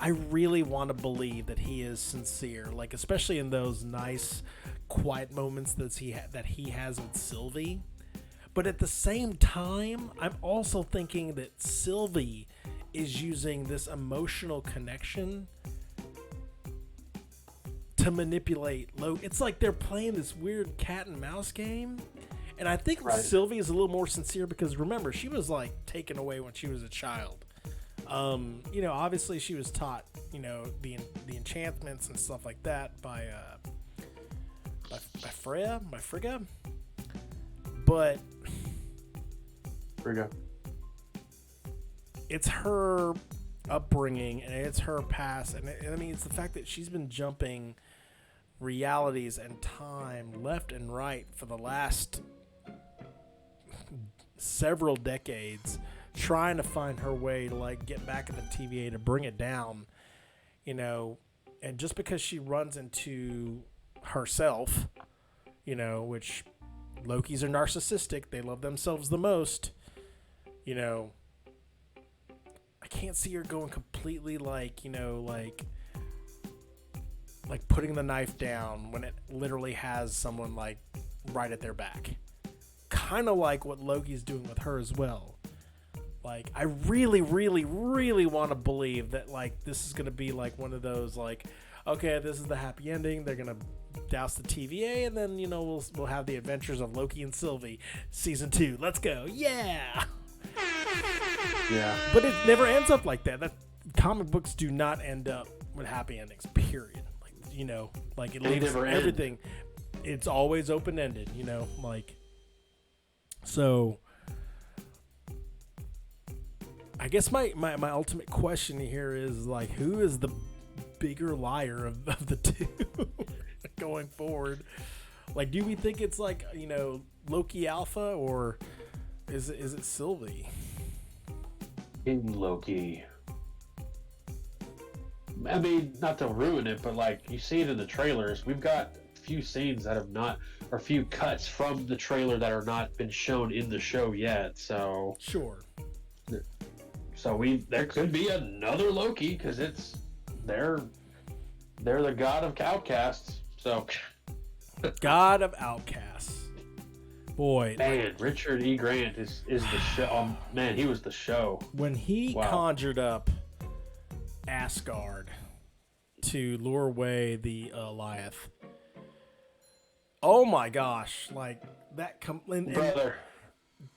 S1: I really want to believe that he is sincere, especially in those nice, quiet moments that he has with Sylvie. But at the same time, I'm also thinking that Sylvie is using this emotional connection to manipulate Loki. It's like they're playing this weird cat and mouse game. And I think Sylvie is a little more sincere because, remember, she was taken away when she was a child. Obviously she was taught, the enchantments and stuff like that by Frigga. But
S2: Frigga.
S1: It's her upbringing and it's her past, and it's the fact that she's been jumping realities and time left and right for the last several decades, trying to find her way to get back at the TVA to bring it down, and just because she runs into herself, which Lokis are narcissistic, they love themselves the most, I can't see her going completely putting the knife down when it literally has someone right at their back. Kind of like what Loki's doing with her as well. Like, I really, really, really want to believe that, like, this is going to be, like, one of those, like, okay, this is the happy ending. They're going to douse the TVA, and then, you know, we'll have the adventures of Loki and Sylvie, season 2. Let's go. Yeah.
S2: Yeah.
S1: But it never ends up like that. Comic books do not end up with happy endings, period. Like, you know, like, it leaves everything. It's always open-ended, you know, like, so I guess my ultimate question here is, like, who is the bigger liar of the two going forward? Like, do we think it's, like, you know, Loki Alpha, or is it Sylvie?
S2: In Loki. I mean, not to ruin it, but, like, you see it in the trailers. We've got a few scenes that have not, or a few cuts from the trailer that are not been shown in the show yet. So
S1: sure.
S2: So there could be another Loki, because they're the god of outcasts. So
S1: God of outcasts. Boy,
S2: man, Richard E. Grant is the show. Man, he was the show
S1: when he conjured up Asgard to lure away the Goliath. Oh my gosh! Like that.
S2: Brother.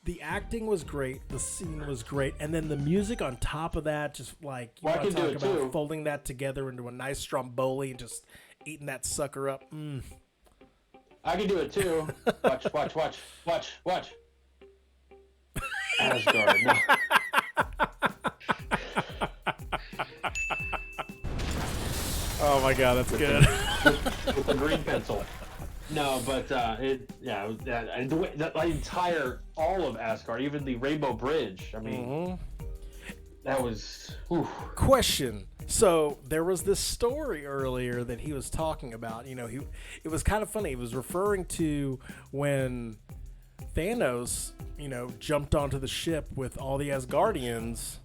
S1: The acting was great. The scene was great, and then the music on top of that, just like you want to talk about too. Folding that together into a nice stromboli and just eating that sucker up.
S2: I can do it too. Watch. Asgard. No.
S1: Oh my god, that's good.
S2: With the green pencil. No, but the entire all of Asgard, even the Rainbow Bridge. I mean, that was. Whew.
S1: Question. So there was this story earlier that he was talking about. You know, it was kind of funny. He was referring to when Thanos, you know, jumped onto the ship with all the Asgardians.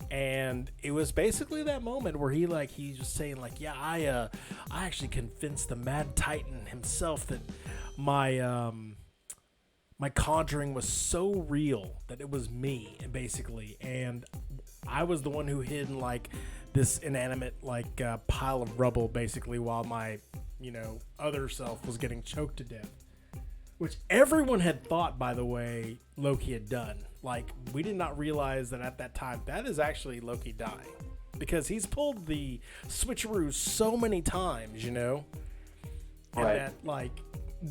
S1: And it was basically that moment where he's just saying, like, yeah, I actually convinced the Mad Titan himself that my conjuring was so real that it was me, basically, and I was the one who hid in, like, this inanimate, like, pile of rubble, basically, while my, you know, other self was getting choked to death. Which everyone had thought, by the way, Loki had done. Like, we did not realize that at that time, that is actually Loki dying. Because he's pulled the switcheroo so many times, you know? And
S2: right.
S1: That, like,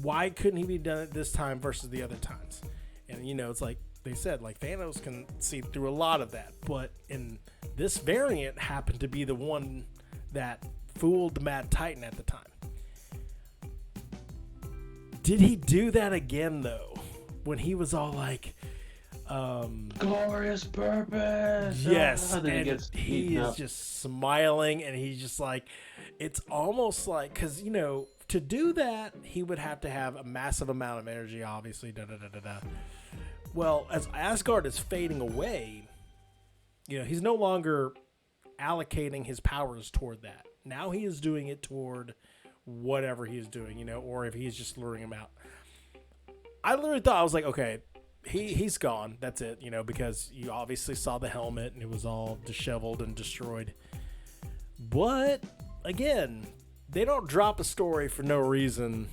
S1: why couldn't he be done at this time versus the other times? And, you know, it's like they said, like, Thanos can see through a lot of that. But in this variant happened to be the one that fooled the Mad Titan at the time. Did he do that again, though? When he was all like,
S2: glorious purpose.
S1: Yes,
S2: and
S1: he is just smiling, and he's just like, it's almost like, because, you know, to do that, he would have to have a massive amount of energy, obviously. Well, as Asgard is fading away, you know, he's no longer allocating his powers toward that. Now he is doing it toward whatever he's doing, you know, or if he's just luring him out. I literally thought, I was like, okay, he's gone. That's it, you know, because you obviously saw the helmet and it was all disheveled and destroyed. But again, they don't drop a story for no reason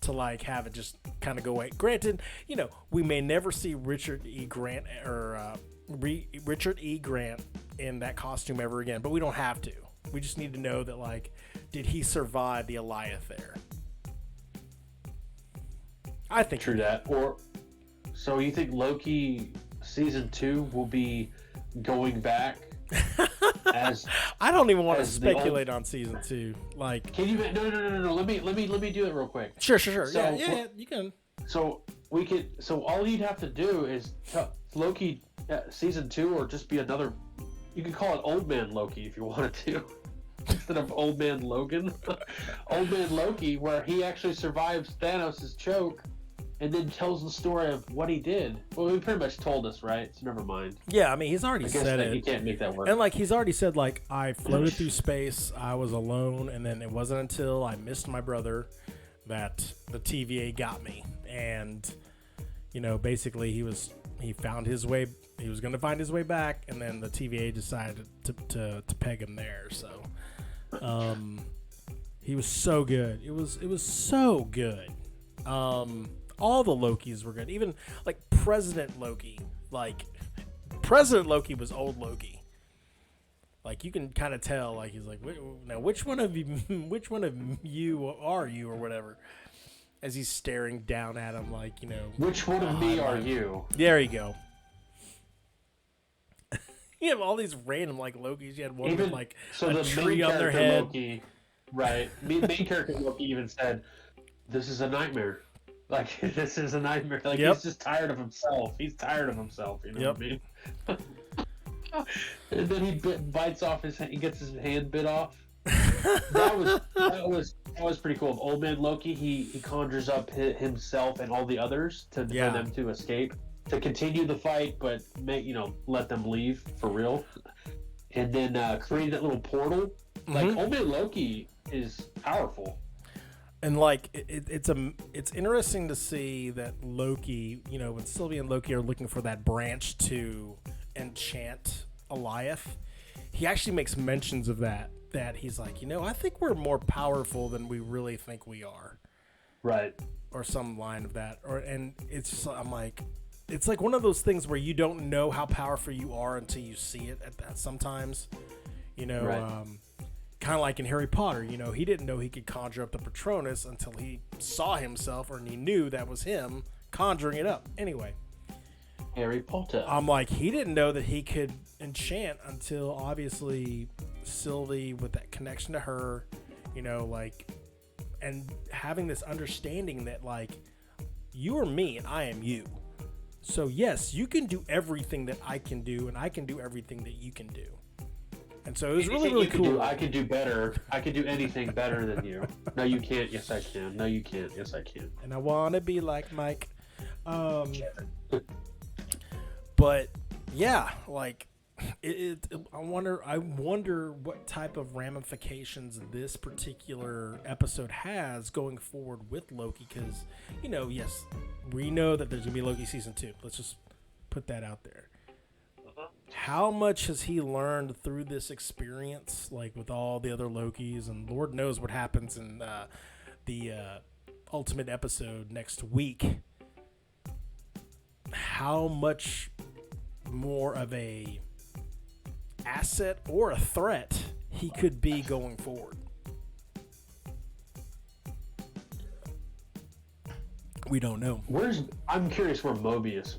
S1: to, like, have it just kind of go away. Granted, you know, we may never see Richard E. Grant in that costume ever again, but we don't have to. We just need to know that, like, did he survive the Goliath there? I think
S2: true that. Or so you think Loki season 2 will be going back as
S1: I don't even want to speculate on season 2. Like,
S2: can you? No. Let me do it real quick.
S1: Sure.
S2: So,
S1: yeah, you can.
S2: So we could. So all you'd have to do is Loki season 2, or just be another. You could call it Old Man Loki if you wanted to. Instead of Old Man Logan. Old Man Loki, where he actually survives Thanos' choke and then tells the story of what he did. Well, he pretty much told us, right? So never mind.
S1: Yeah, I mean, he's already said it.
S2: He can't make that work.
S1: And, like, he's already said, like, I floated through space, I was alone, and then it wasn't until I missed my brother that the TVA got me. And, you know, basically he found his way He was going to find his way back, and then the TVA decided to peg him there. So, he was so good. It was so good. All the Lokis were good. Even like President Loki. Like President Loki was old Loki. Like you can kind of tell. Like he's like, now which one of you are you or whatever? As he's staring down at him, like, you know,
S2: which one of me are you?
S1: There you go. You have all these random like Lokis. You had one with like a tree on their head.
S2: Loki, right. Main character Loki even said, "This is a nightmare. Like this is a nightmare. Like he's just tired of himself. He's tired of himself. You know what I mean?" And then he bites off his. He gets his hand bit off. That was pretty cool. Old man Loki, he conjures up himself and all the others for them to escape, to continue the fight, but let them leave for real. And then create that little portal. Like Old man Loki is powerful.
S1: And like it's interesting to see that Loki, when Sylvie and Loki are looking for that branch to enchant Eliath, he actually makes mentions of that he's like, I think we're more powerful than we really think we are.
S2: Right.
S1: Or some line of that. And it's just, I'm like, it's like one of those things where you don't know how powerful you are until you see it at that sometimes. Right. Kind of like in Harry Potter, he didn't know he could conjure up the Patronus until he saw himself, or he knew that was him conjuring it up. Anyway.
S2: Harry Potter.
S1: I'm like, he didn't know that he could enchant until obviously Sylvie, with that connection to her, and having this understanding that like, you are me and I am you. So yes, you can do everything that I can do, and I can do everything that you can do. And so it was really, really cool.
S2: I could do better. I could do anything better than you. No, you can't. Yes, I can. No, you can't. Yes, I can.
S1: And I want to be like Mike. But yeah, like I wonder what type of ramifications this particular episode has going forward with Loki, because yes, we know that there's gonna be Loki season 2. Let's just put that out there. How much has he learned through this experience, like with all the other Lokis, and Lord knows what happens in the ultimate episode next week. How much more of a asset or a threat he could be going forward. We don't know.
S2: I'm curious where Mobius.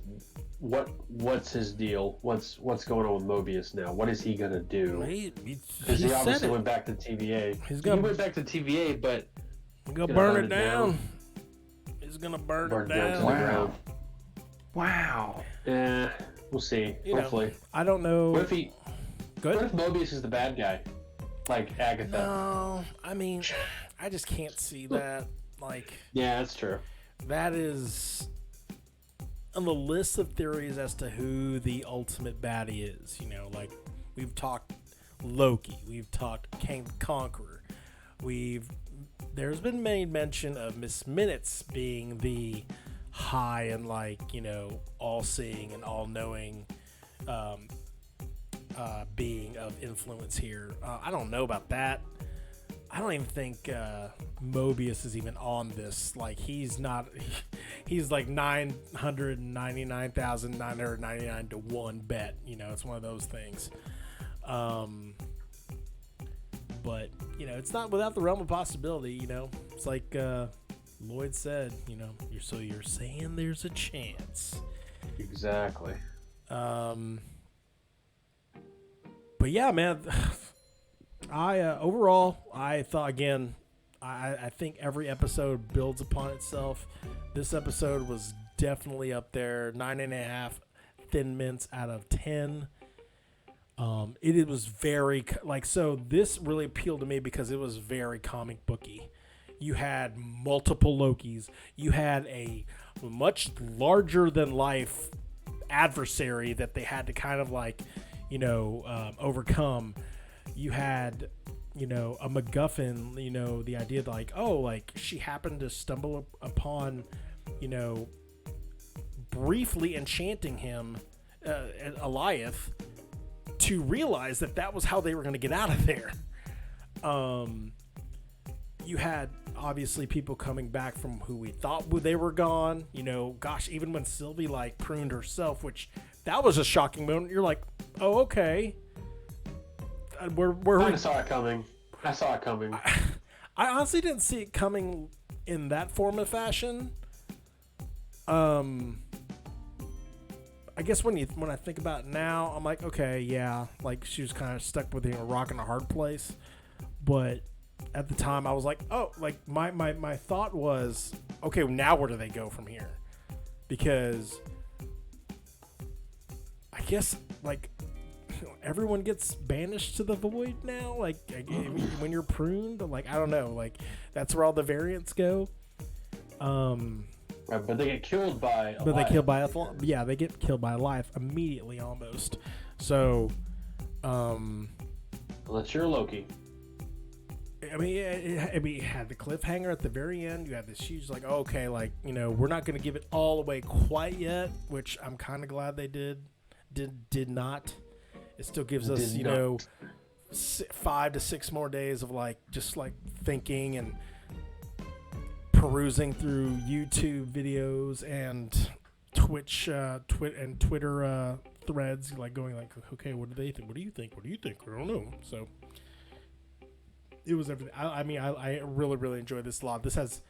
S2: What's his deal? What's going on with Mobius now? What is he gonna do? Because he obviously went back to TVA. He went back to TVA, but
S1: he's gonna burn it down. He's gonna burn it down.
S2: Wow. Yeah, we'll see. Hopefully.
S1: I don't know.
S2: What if Mobius is the bad guy, like Agatha?
S1: No, I mean, I just can't see that. Like,
S2: yeah, that's true.
S1: That is on the list of theories as to who the ultimate baddie is. Like we've talked Loki, we've talked King the Conqueror, there's been made mention of Miss Minutes being the high and like all-seeing and all-knowing being of influence here. I don't know about that. I don't even think Mobius is even on this. Like he's not. He's like 999,999 to 1 bet. It's one of those things. But it's not without the realm of possibility. It's like Lloyd said. You're saying there's a chance.
S2: Exactly.
S1: But yeah, man. Overall, I thought again. I think every episode builds upon itself. This episode was definitely up there, 9.5 Thin Mints out of 10. It was very so. This really appealed to me because it was very comic booky. You had multiple Lokis. You had a much larger than life adversary that they had to kind of overcome. You had, a MacGuffin, the idea that she happened to stumble upon, briefly enchanting him Eliath to realize that was how they were going to get out of there. You had obviously people coming back from who we thought they were gone. You know, gosh, even when Sylvie like pruned herself, which that was a shocking moment. You're like, oh, okay.
S2: I saw it coming.
S1: I honestly didn't see it coming in that form of fashion. I guess when I think about it now, I'm like, okay, yeah, like she was kind of stuck with a rock and a hard place. But at the time, I was like, oh, like my thought was, okay, now where do they go from here? Because I guess like everyone gets banished to the void now. Like when you're pruned, like I don't know, like that's where all the variants go.
S2: Right, but they get killed by.
S1: They get killed by life immediately, almost. So,
S2: unless you're Loki.
S1: I mean, it had the cliffhanger at the very end. You had this huge, like, oh, okay, like, you know, we're not going to give it all away quite yet, which I'm kind of glad they did not. It still gives us, you know, 5 to 6 more days of like just like thinking and perusing through YouTube videos and Twitch, and Twitter threads, like going like, okay, what do they think? What do you think? What do you think? I don't know. So it was everything. I mean, I really, really enjoyed this a lot. This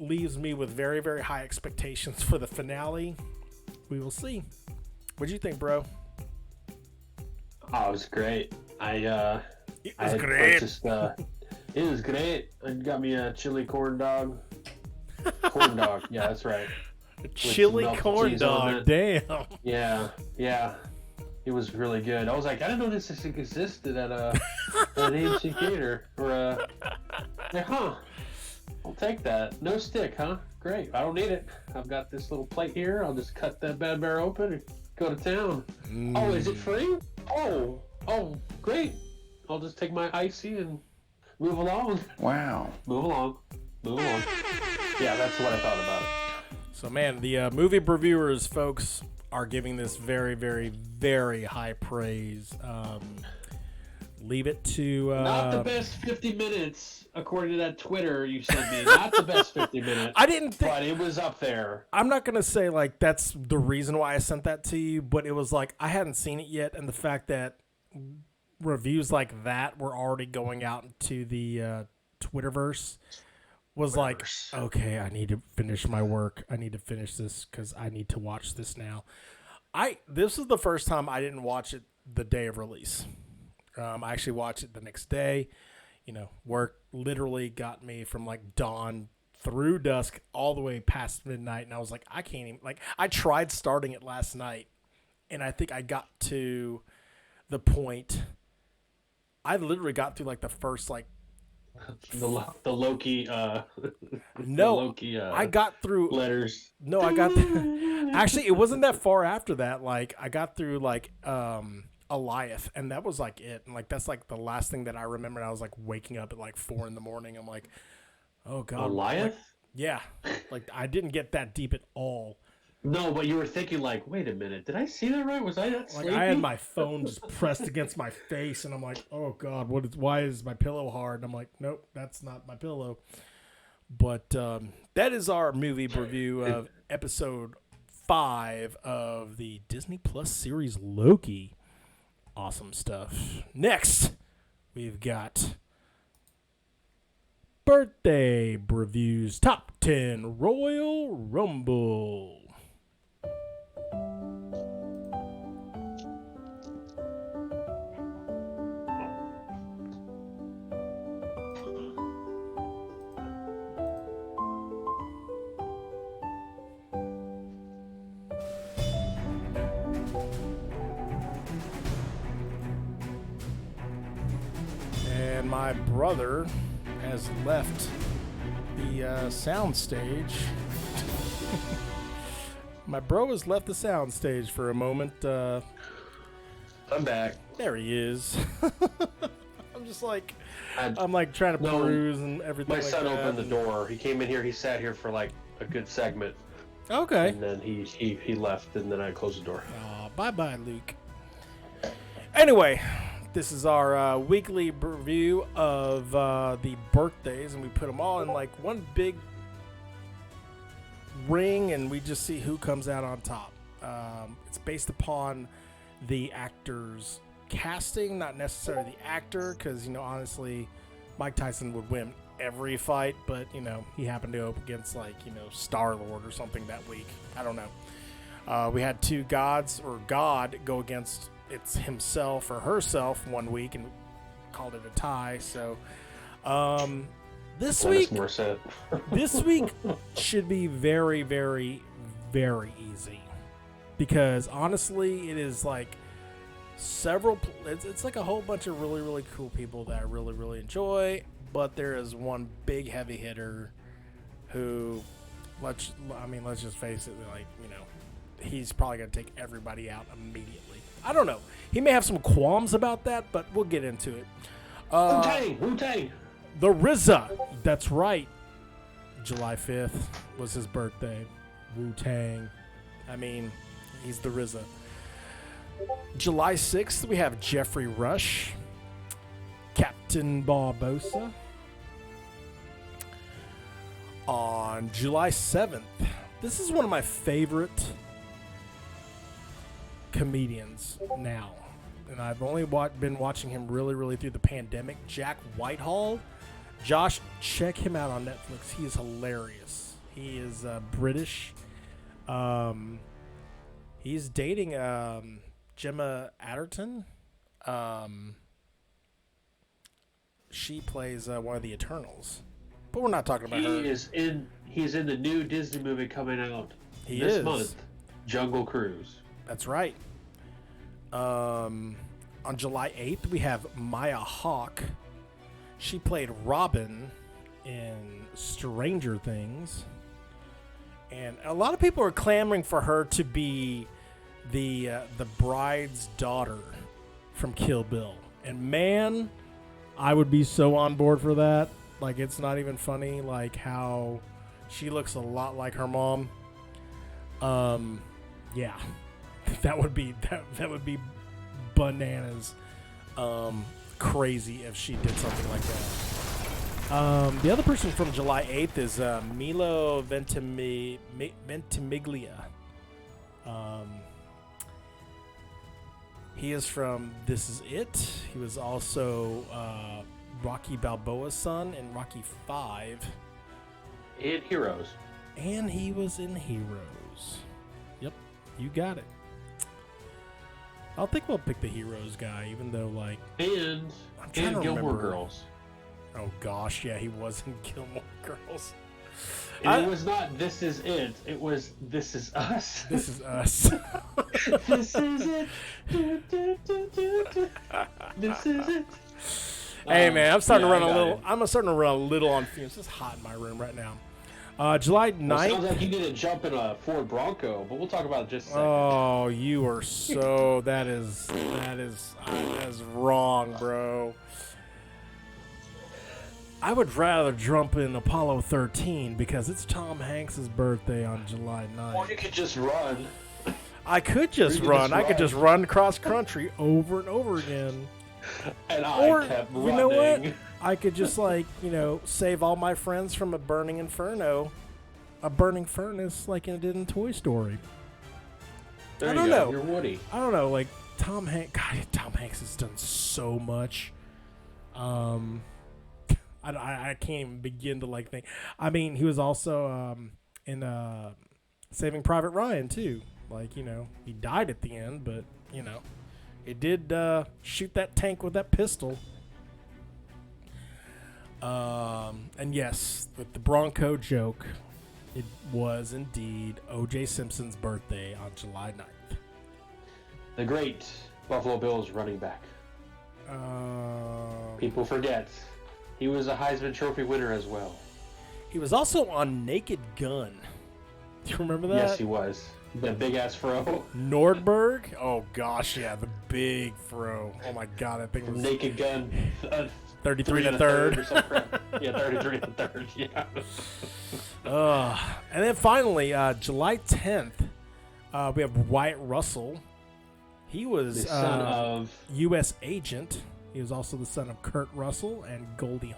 S1: leaves me with very, very high expectations for the finale. We will see. What'd you think, bro?
S2: Oh, it was great.
S1: It was great.
S2: It was great. I got me a chili corn dog. Corn dog. Yeah, that's right.
S1: Chili corn dog. Damn.
S2: Yeah. It was really good. I was like, I didn't know this existed at an AMC theater. Or I'll take that. No stick, huh? Great. I don't need it. I've got this little plate here. I'll just cut that bad bear open and go to town. Oh, is it free? Oh, great. I'll just take my icy and move along.
S3: Wow.
S2: Move along. Yeah, that's what I thought about it.
S1: So, man, the movie reviewers, folks, are giving this very, very, very high praise. Leave it to...
S2: not the best 50 minutes, according to that Twitter you sent me. Not the best 50 minutes.
S1: I didn't think...
S2: But it was up there.
S1: I'm not going to say, like, that's the reason why I sent that to you, but it was like, I hadn't seen it yet, and the fact that reviews like that were already going out into the Twitterverse was like, okay, I need to finish my work. I need to finish this because I need to watch this now. This is the first time I didn't watch it the day of release. I actually watched it the next day. You know, work literally got me from like dawn through dusk all the way past midnight, and I was like, I can't even, like, I tried starting it last night, and I think I got to the point, I literally got through like the first like
S2: the Loki
S1: I got through
S2: letters.
S1: No, I got actually it wasn't that far after that. Like I got through like Eliath, and that was like it. And like that's like the last thing that I remembered. I was like waking up at like 4 a.m. I'm like, oh god.
S2: Eliath?
S1: Like, yeah. Like I didn't get that deep at all.
S2: No, but you were thinking like, wait a minute, did I see that right? Was I not sleepy?
S1: Like I had my phone just pressed against my face, and I'm like, oh god, why is my pillow hard? And I'm like, nope, that's not my pillow. But that is our movie review of episode 5 of the Disney Plus series Loki. Awesome stuff. Next, we've got Birthday Reviews Top 10 Royal Rumble. And my brother has left the sound stage. My bro has left the sound stage for a moment.
S2: I'm back.
S1: There he is. I'm just like, I'm like trying to peruse and everything.
S2: My
S1: like
S2: son
S1: that.
S2: opened the door. He came in here. He sat here for like a good segment.
S1: Okay.
S2: And then he left, and then I closed the door.
S1: Bye-bye, Luke. Anyway, this is our weekly review of the birthdays, and we put them all in like one big ring, and we just see who comes out on top. It's based upon the actor's casting, not necessarily the actor, because, honestly, Mike Tyson would win every fight, but, he happened to go up against, Star-Lord or something that week. I don't know. We had two gods, or God, go against himself or herself one week and called it a tie, so... This week should be very, very, very easy, because honestly, it is like it's like a whole bunch of really, really cool people that I really, really enjoy, but there is one big heavy hitter who, let's just face it, he's probably going to take everybody out immediately. I don't know. He may have some qualms about that, but we'll get into it.
S2: Wu-Tang!
S1: The RZA, that's right. July 5th was his birthday. Wu-Tang. He's the RZA. July 6th, we have Jeffrey Rush, Captain Barbosa. On July 7th, this is one of my favorite comedians now, and I've only been watching him really, really through the pandemic. Jack Whitehall. Josh, check him out on Netflix. He is hilarious. He is British. He's dating Gemma Arterton. She plays one of the Eternals, but we're not talking about her.
S2: He's in the new Disney movie coming out this month, Jungle Cruise.
S1: That's right. On July 8th, we have Maya Hawke. She played Robin in Stranger Things. And a lot of people are clamoring for her to be the bride's daughter from Kill Bill. And man, I would be so on board for that. Like, it's not even funny, like how she looks a lot like her mom. Yeah. That would be bananas. Crazy if she did something like that. The other person from July 8th is Milo Ventimiglia. He is from This Is It. He was also Rocky Balboa's son in Rocky 5.
S2: And Heroes.
S1: And he was in Heroes. Yep, you got it. I think we'll pick the Heroes guy, even though, like...
S2: And Gilmore Girls.
S1: Oh, gosh, yeah, he was in Gilmore Girls.
S2: And it was not This Is It. It was This Is Us.
S1: This Is Us.
S2: This is it. This is it.
S1: Hey, man, I'm starting to run a little on fumes. It's hot in my room right now. July 9th.
S2: Sounds like you need to jump in a Ford Bronco, but we'll talk about it just a second.
S1: Oh, you are so... that is wrong, bro. I would rather jump in Apollo 13 because it's Tom Hanks' birthday on July 9th.
S2: Or you could just run.
S1: I could just run. I could just run cross country over and over again.
S2: And I kept running.
S1: You know what? I could just, save all my friends from a burning inferno. A burning furnace like it did in Toy Story.
S2: I don't know. You're Woody.
S1: I don't know. Like, Tom Hanks... God, Tom Hanks has done so much. I can't even begin to, think. I mean, he was also in Saving Private Ryan, too. He died at the end, but, it did shoot that tank with that pistol. And yes, with the Bronco joke, it was indeed O.J. Simpson's birthday on July 9th.
S2: The great Buffalo Bills running back. People forget. He was a Heisman Trophy winner as well.
S1: He was also on Naked Gun. Do you remember that?
S2: Yes, he was. The big-ass fro.
S1: Nordberg? Oh, gosh, yeah, the big fro. Oh, my God, I think it was...
S2: Naked Gun.
S1: 33 and a third.
S2: Yeah, 33 and a third, yeah.
S1: And then finally, July 10th, we have Wyatt Russell. He was
S2: the son of
S1: U.S. agent. He was also the son of Kurt Russell and Goldie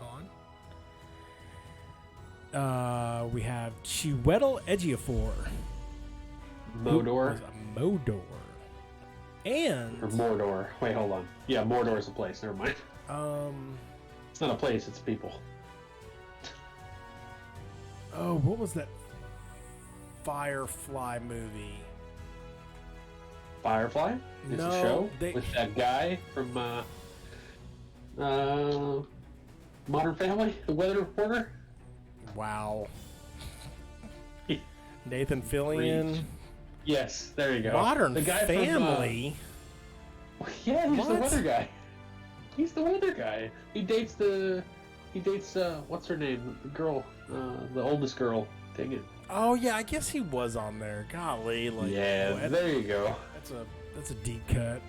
S1: Hawn. We have Chiwetel Ejiofor.
S2: Modor.
S1: Modor. And...
S2: Or Mordor. Wait, hold on. Yeah, Mordor is a place. Never mind. It's not a place, it's people.
S1: Oh, what was that Firefly movie?
S2: Firefly? It's a show with that guy from Modern Family, the weather reporter.
S1: Wow. Nathan Fillion.
S2: Yes, there you go.
S1: Modern
S2: the guy
S1: Family.
S2: Yeah, he's the weather guy. He's the weather guy. He dates what's her name? The girl, the oldest girl. Dang it.
S1: Oh yeah, I guess he was on there. Golly, like
S2: yeah, there you go.
S1: That's a deep cut.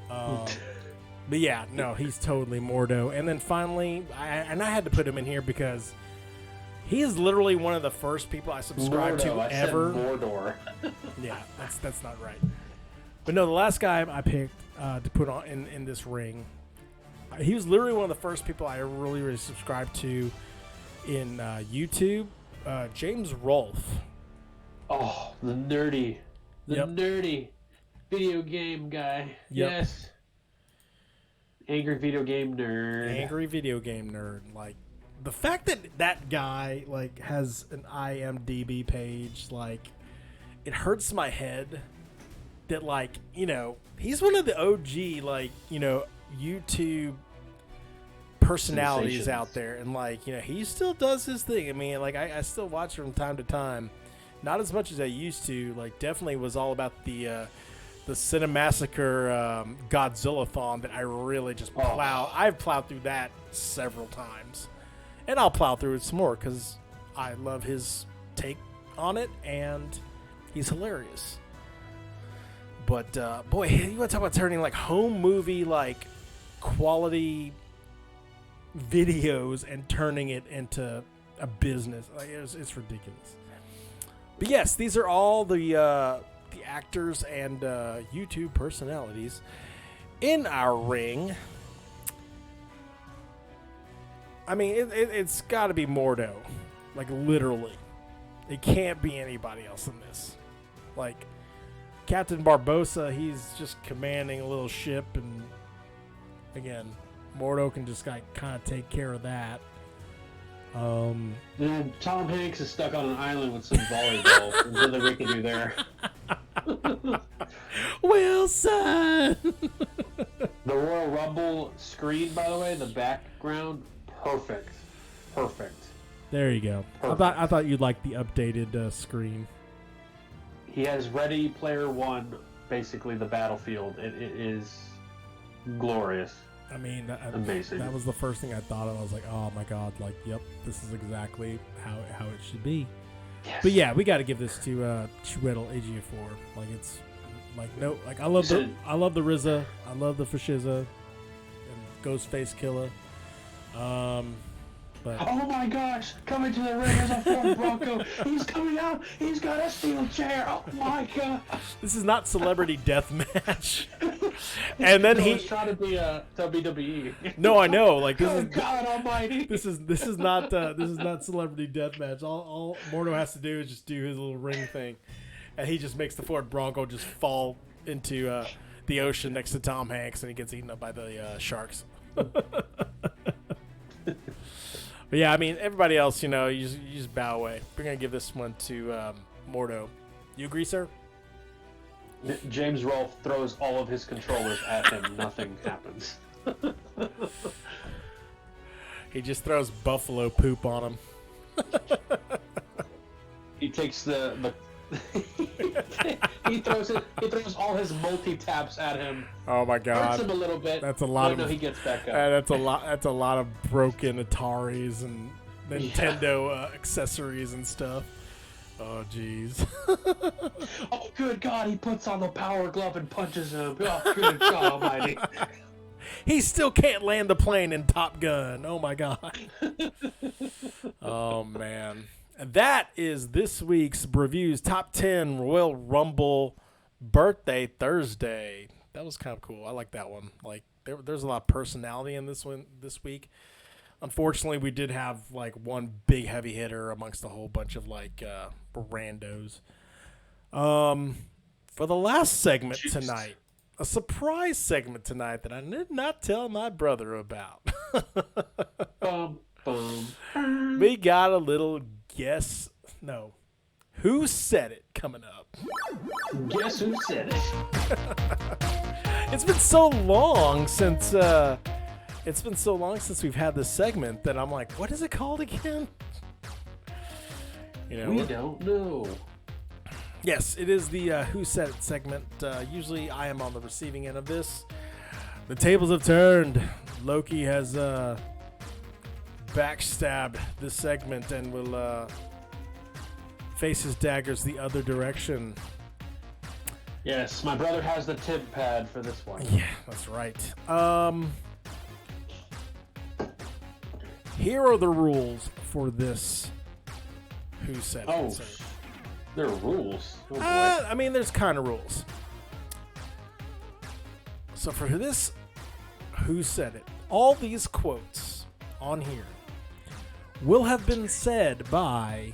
S1: But yeah, no, he's totally Mordo. And then finally, I had to put him in here because he is literally one of the first people I subscribed to ever.
S2: Said Mordor.
S1: Yeah, that's not right. But no, the last guy I picked to put on in this ring, he was literally one of the first people I really subscribed to in YouTube. James Rolfe.
S2: Oh, the nerdy video game guy.
S1: Yep.
S2: Yes. Angry video game nerd.
S1: Like the fact that guy like has an IMDb page, like it hurts my head that like, you know, he's one of the OG like, you know, YouTube personalities out there, and like, you know, he still does his thing. I mean, like I still watch him from time to time, not as much as I used to. Like definitely was all about the Cinemassacre Godzilla-thon that I really just I've plowed through that several times, and I'll plow through it some more because I love his take on it and he's hilarious. But boy, you want to talk about turning like home movie like quality videos and turning it into a business. Like it's ridiculous. But yes, these are all the actors and YouTube personalities in our ring. I mean, it's got to be Mordo, like literally. It can't be anybody else in this. Like Captain Barbossa, he's just commanding a little ship, and again, Mordo can just kind of take care of that.
S2: Then Tom Hanks is stuck on an island with some volleyball. There's nothing we can do there.
S1: Wilson!
S2: The Royal Rumble screen, by the way, the background, perfect.
S1: There you go. I thought you'd like the updated screen.
S2: He has Ready Player One, basically the battlefield. It is glorious.
S1: I mean,
S2: amazing.
S1: That was the first thing I thought of. I was like, oh my god, like, yep, this is exactly how it should be. Yes. But yeah, we got to give this to Chiwetel Ejiofor. Like it's like no, like I love the RZA, I love the Fashiza, and Ghostface Killer. But
S2: oh my gosh, coming to the ring is a Ford Bronco. He's coming out. He's got a steel chair. Oh my god.
S1: This is not celebrity death match. And then he was
S2: trying to be a WWE.
S1: No, I know. Like this is
S2: God Almighty.
S1: This is not celebrity death match. All Mordo has to do is just do his little ring thing, and he just makes the Ford Bronco just fall into the ocean next to Tom Hanks, and he gets eaten up by the sharks. But yeah, I mean, everybody else, you know, you just bow away. We're going to give this one to Mordo. You agree, sir?
S2: James Rolfe throws all of his controllers at him. Nothing happens.
S1: He just throws buffalo poop on him.
S2: He takes the he throws all his multi-taps at him.
S1: Oh my god.
S2: Hurts him a little bit.
S1: That's a lot of.
S2: No, he gets back up.
S1: That's a lot of broken Ataris and Nintendo accessories and stuff. Oh jeez.
S2: Oh good god, he puts on the power glove and punches him. Oh good god almighty.
S1: He still can't land the plane in Top Gun. Oh my god. Oh man. And that is this week's Breview's Top 10 Royal Rumble Birthday Thursday. That was kind of cool. I like that one. Like there's a lot of personality in this one this week. Unfortunately, we did have like one big heavy hitter amongst a whole bunch of like randos. For the last segment tonight, a surprise segment tonight that I did not tell my brother about. We got a little who said it coming up.
S2: Guess who said it?
S1: It's been so long since we've had this segment that I'm like, what is it called again?
S2: We don't know.
S1: Yes, it is the Who Said It segment. Usually I am on the receiving end of this. The tables have turned. Loki has backstabbed this segment and will face his daggers the other direction.
S2: Yes, my brother has the tip pad for this one.
S1: Yeah, that's right. Here are the rules for this Who Said It.
S2: There are rules. Oh, boy.
S1: I mean, there's kind of rules. So for this Who Said It, all these quotes on here will have been said by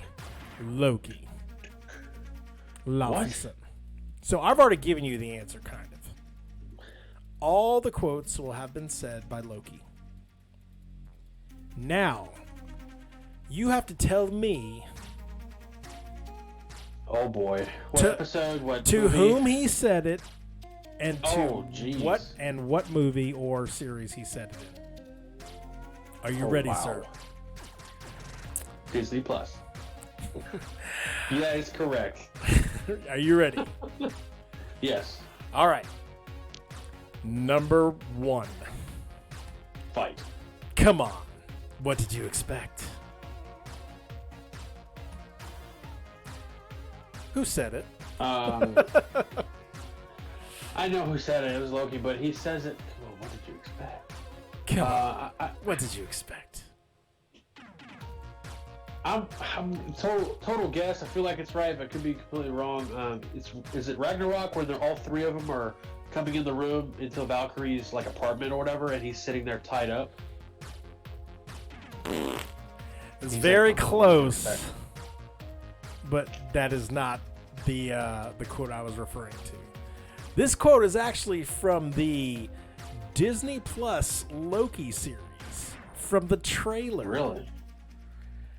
S1: Loki. Laufeyson. So I've already given you the answer, kind of. All the quotes will have been said by Loki. Now, you have to tell me.
S2: Oh boy! What episode? What
S1: to
S2: movie?
S1: whom he said it, and to
S2: geez.
S1: what movie or series he said it in. Are you ready, sir?
S2: Disney Plus. Yeah, it's correct.
S1: Are you ready?
S2: Yes.
S1: All right. Number 1.
S2: Fight.
S1: Come on. What did you expect? Who said it?
S2: I know who said it. It was Loki, but he says it. Come on, what did you expect?
S1: Come on. What did you expect?
S2: I'm total guess. I feel like it's right, but I could be completely wrong. Is it Ragnarok where they're all three of them are coming in the room into Valkyrie's like apartment or whatever, and he's sitting there tied up?
S1: It's very close, but that is not the quote I was referring to. This quote is actually from the Disney Plus Loki series, from the trailer.
S2: Really?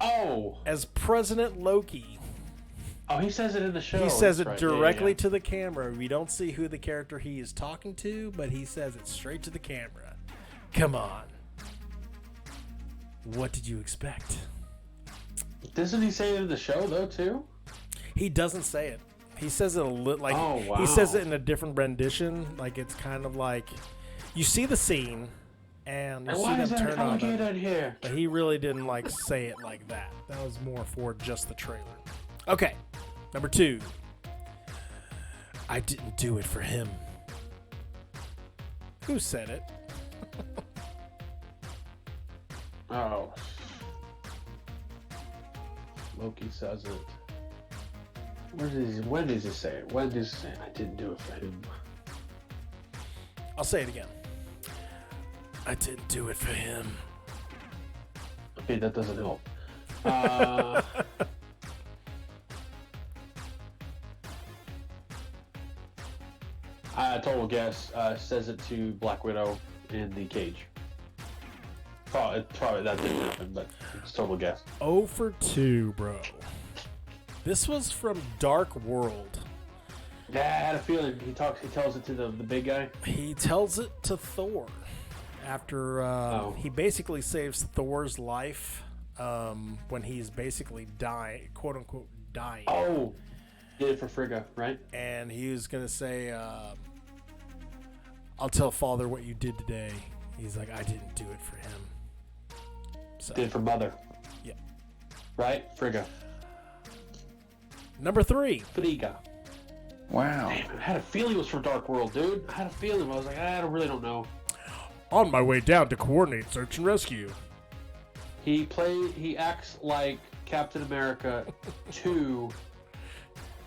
S2: Oh.
S1: As President Loki.
S2: Oh, he says it in the show.
S1: He says it directly to the camera. We don't see who the character he is talking to, but he says it straight to the camera. Come on. What did you expect?
S2: Doesn't he say it in the show though too?
S1: He doesn't say it. He says it a little like
S2: wow.
S1: He says it in a different rendition. Like it's kind of like you see the scene and you see them turn on it,
S2: here?
S1: but he really didn't like say it like that. That was more for just the trailer. Okay, number 2. I didn't do it for him. Who said it?
S2: Oh. Loki says it. When does he say it? When does he say it? I didn't do it for him.
S1: I'll say it again. I didn't do it for him.
S2: Okay, that doesn't help. Total guess says it to Black Widow in the cage. Probably that didn't happen, but it's total guess.
S1: 0 for 2, bro. This was from Dark World.
S2: Yeah, I had a feeling he tells it to the big guy.
S1: He tells it to Thor after he basically saves Thor's life when he's basically dying, quote unquote dying.
S2: Oh, did it for Frigga, right?
S1: And he was gonna say, "I'll tell Father what you did today." He's like, "I didn't do it for him." So,
S2: did it for Mother.
S1: Yeah.
S2: Right, Frigga.
S1: Number 3.
S2: Frigga.
S3: Wow.
S2: Damn, I had a feeling it was from Dark World, dude. I had a feeling. I was like, I really don't know.
S1: On my way down to coordinate search and rescue.
S2: He acts like Captain America to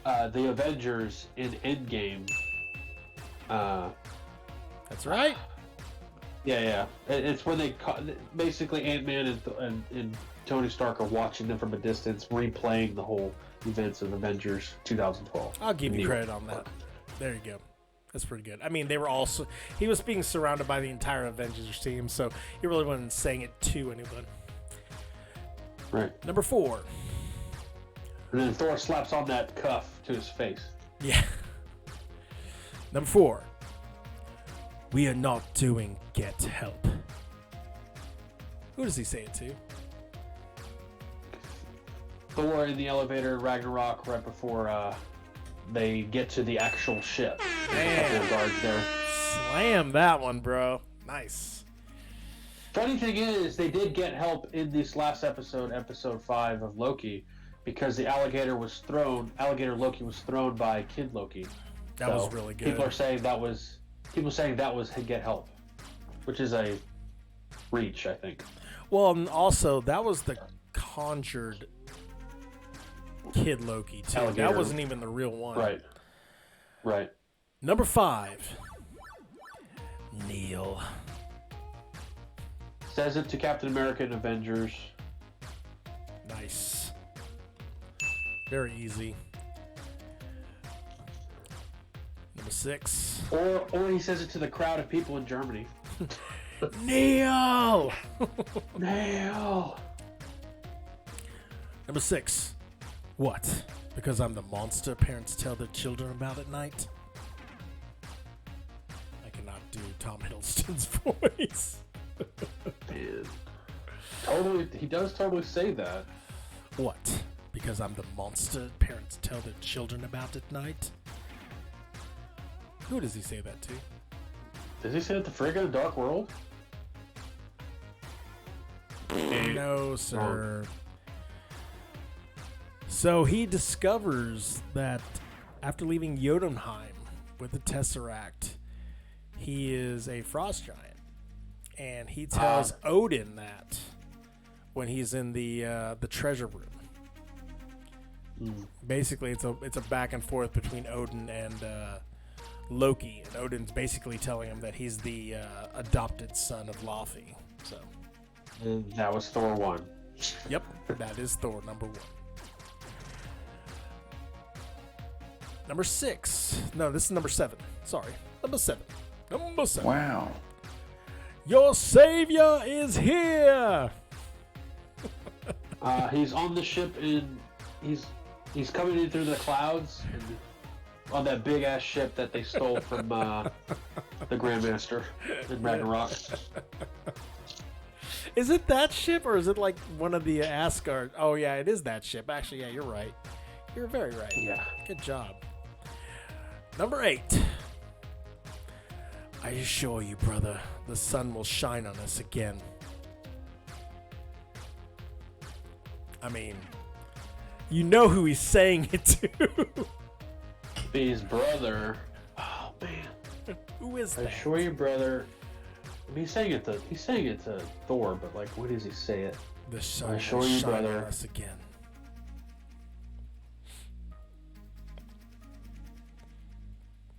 S2: the Avengers in Endgame.
S1: That's right.
S2: Yeah. It's when they basically Ant-Man and Tony Stark are watching them from a distance, replaying the whole events of Avengers 2012.
S1: I'll give you credit on that. There you go. That's pretty good. I mean, they were also... He was being surrounded by the entire Avengers team, so he really wasn't saying it to anyone.
S2: Right.
S1: Number 4.
S2: And then Thor slaps on that cuff to his face.
S1: Yeah. Number 4. We are not doing Get Help. Who does he say it to?
S2: Thor in the elevator, Ragnarok, right before they get to the actual ship. There's a couple of guards there.
S1: Slam that one, bro. Nice.
S2: Funny thing is, they did get help in this last episode, episode 5 of Loki, because the alligator Loki was thrown by Kid Loki.
S1: That was really good.
S2: People saying that was Get Help, which is a reach, I think.
S1: Well, and also that was the conjured Kid Loki too.
S2: Alligator.
S1: That wasn't even the real one.
S2: Right.
S1: Number 5. Neil.
S2: Says it to Captain America and Avengers.
S1: Nice. Very easy. Number 6.
S2: Or he says it to the crowd of people in Germany.
S1: Neil!
S2: Neil!
S1: Number 6. What? Because I'm the monster parents tell their children about at night? I cannot do Tom Hiddleston's voice.
S2: Man. Totally, he does totally say that.
S1: What? Because I'm the monster parents tell their children about at night? Who does he say that to?
S2: Does he say it to Frigga in Dark World?
S1: No, sir. So he discovers that after leaving Jotunheim with the Tesseract, he is a frost giant. And he tells Odin that when he's in the treasure room. Basically, it's a back and forth between Odin and Loki, and Odin's basically telling him that he's the adopted son of Loki. So,
S2: And that was Thor 1.
S1: yep, that is Thor number 1. Number 6. No, this is number 7. Sorry, number 7. Number 7.
S3: Wow.
S1: Your savior is here.
S2: He's on the ship and he's coming in through the clouds and on that big ass ship that they stole from the Grandmaster in Ragnarok.
S1: Is it that ship or is it like one of the Asgard? Oh yeah, it is that ship. Actually, yeah, you're right. You're very right.
S2: Yeah.
S1: Good job. Number 8. I assure you, brother, the sun will shine on us again. I mean, you know who he's saying it to.
S2: His brother. Oh man.
S1: Who is
S2: I
S1: that?
S2: assure you, brother. I mean, he's saying it to Thor, but like, what does he say it?
S1: The sun
S2: I assure
S1: will
S2: you,
S1: shine
S2: brother.
S1: on us again.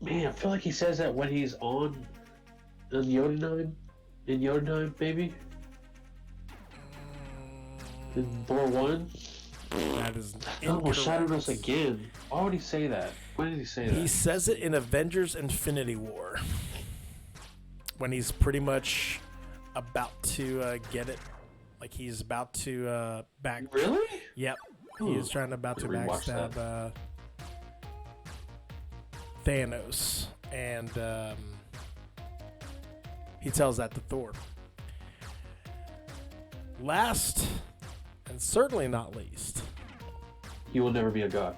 S2: Man, I feel like he says that when he's on Jotunheim. In Jotunheim, maybe? In Thor 1?
S1: That is
S2: Oh, well, shine on us
S1: incorrect.
S2: again. Why would he say that? When did he say that?
S1: He says it in Avengers Infinity War. When he's pretty much about to get it. Like he's about to back.
S2: Really?
S1: Yep. He was trying to about to
S2: Rewatch
S1: backstab Thanos. And he tells that to Thor. Last, and certainly not least,
S2: He will never be a god.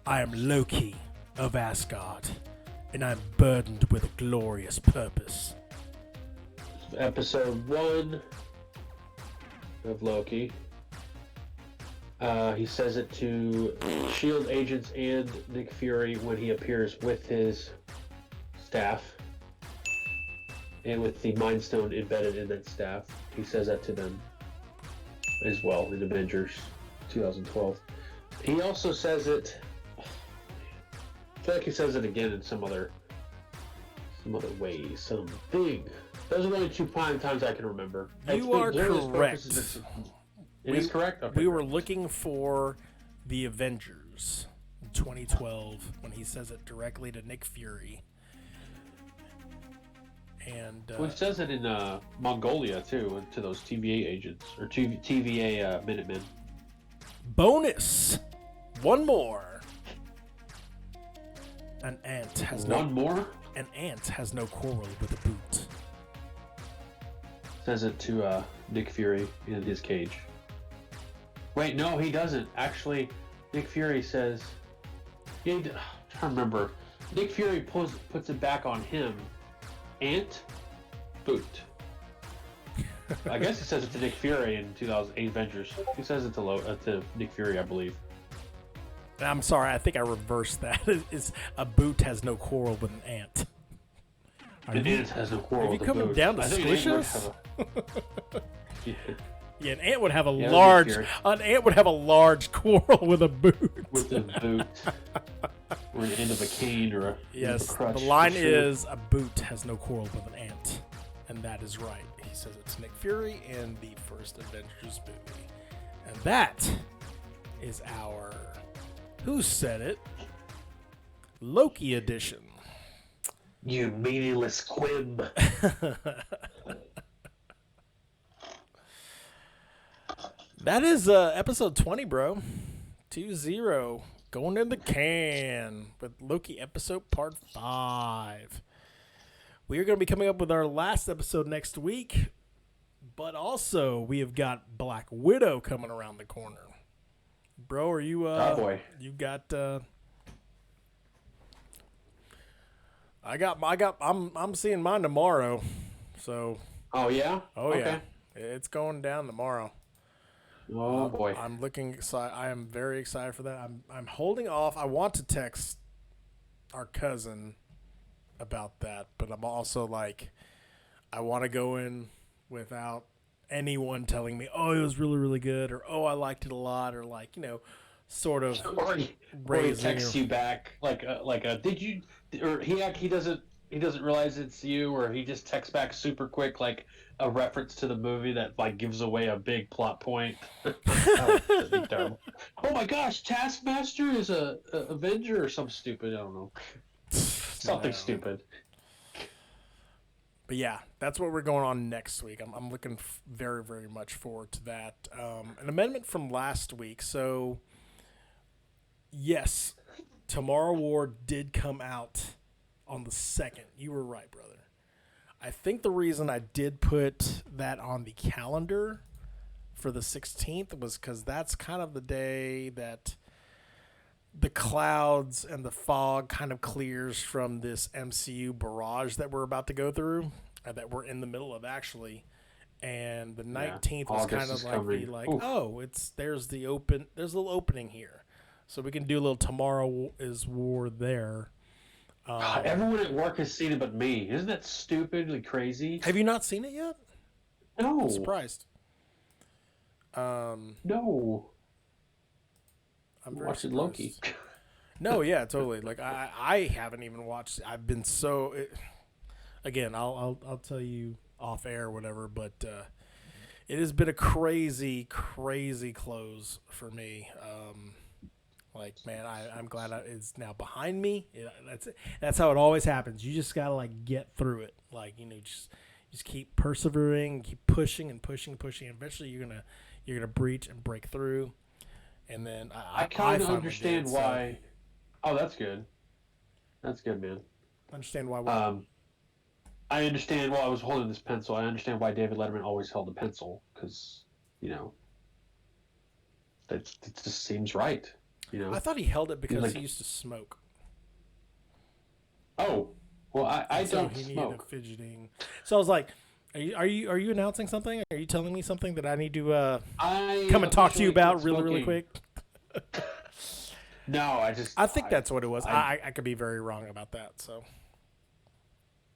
S1: I am Loki of Asgard, and I'm burdened with a glorious purpose.
S2: Episode 1 of Loki. He says it to S.H.I.E.L.D. agents and Nick Fury when he appears with his staff and with the Mind Stone embedded in that staff. He says that to them as well in Avengers 2012. He also says it... I feel like he says it again in some other some other ways, something. Those are the only two times I can remember.
S1: You are correct.
S2: It is correct? Okay,
S1: we were looking for the Avengers in 2012 when he says it directly to Nick Fury. And
S2: well, it says it in Mongolia, too, to those TVA agents, or TVA Minutemen.
S1: Bonus! One more. An ant has no quarrel with a boot.
S2: Says it to Nick Fury in his cage. Wait, no, he doesn't. Actually, Nick Fury says... I'm trying to remember. Nick Fury puts it back on him. Ant, boot. I guess he says it to Nick Fury in 2008 Avengers. He says it to Nick Fury, I believe.
S1: I'm sorry, I think I reversed that. It's a boot has no quarrel with an ant.
S2: An ant has no quarrel with a boot.
S1: Are you coming down to squish us? Yeah, an ant would have an ant would have a large quarrel with a boot.
S2: With a boot. Or an end of a cane or a
S1: yes.
S2: A crutch.
S1: The line is a boot has no quarrel with an ant, and that is right. He says it's Nick Fury in the first Avengers movie, and that is our Who Said It Loki edition.
S2: You meaningless quib.
S1: That is episode 20, bro. 2-0. Going in the can with Loki episode part 5. We are going to be coming up with our last episode next week, but also we have got Black Widow coming around the corner. Bro, are you
S2: oh boy.
S1: You got I'm seeing mine tomorrow. So
S2: Oh yeah?
S1: Oh okay. Yeah. It's going down tomorrow.
S2: Oh boy.
S1: I'm looking excited. I am very excited for that. I'm holding off. I want to text our cousin about that, but I'm also like, I want to go in without anyone telling me, oh, it was really, really good, or oh, I liked it a lot, or like, sort of
S2: or he texts you back like a did you, or he doesn't realize it's you, or he just texts back super quick like a reference to the movie that like gives away a big plot point. Oh my gosh, Taskmaster is a Avenger or some stupid, I don't know. Something stupid.
S1: But yeah, that's what we're going on next week. I'm looking very, very much forward to that. An amendment from last week. So, yes, Tomorrow War did come out on the 2nd. You were right, brother. I think the reason I did put that on the calendar for the 16th was because that's kind of the day that the clouds and the fog kind of clears from this MCU barrage that we're about to go through, that we're in the middle of actually. And the 19th was kind of like there's a little opening here. So we can do a little Tomorrow is War there.
S2: Everyone at work has seen it but me. Isn't that stupidly crazy?
S1: Have you not seen it yet?
S2: No.
S1: I'm surprised.
S2: No.
S1: I'm very
S2: watching Loki.
S1: No, yeah, totally. Like I haven't even watched. I've been so. Again, I'll tell you off air or whatever, but it has been a crazy close for me. Like, man, I'm glad it's now behind me. That's how it always happens. You just gotta like get through it. Like, just keep persevering, keep pushing and pushing. Eventually, you're gonna breach and break through. And then
S2: I kind of understand why. Oh, that's good. That's good, man.
S1: Understand why? What?
S2: I understand. Well, I was holding this pencil. I understand why David Letterman always held a pencil, because it just seems right.
S1: I thought he held it because he used to smoke.
S2: Oh, well, I don't
S1: he
S2: smoke.
S1: Needed fidgeting. So I was like, are you announcing something? Are you telling me something that I need to come and talk to you about really quick?
S2: No,
S1: I think that's what it was. I could be very wrong about that. So.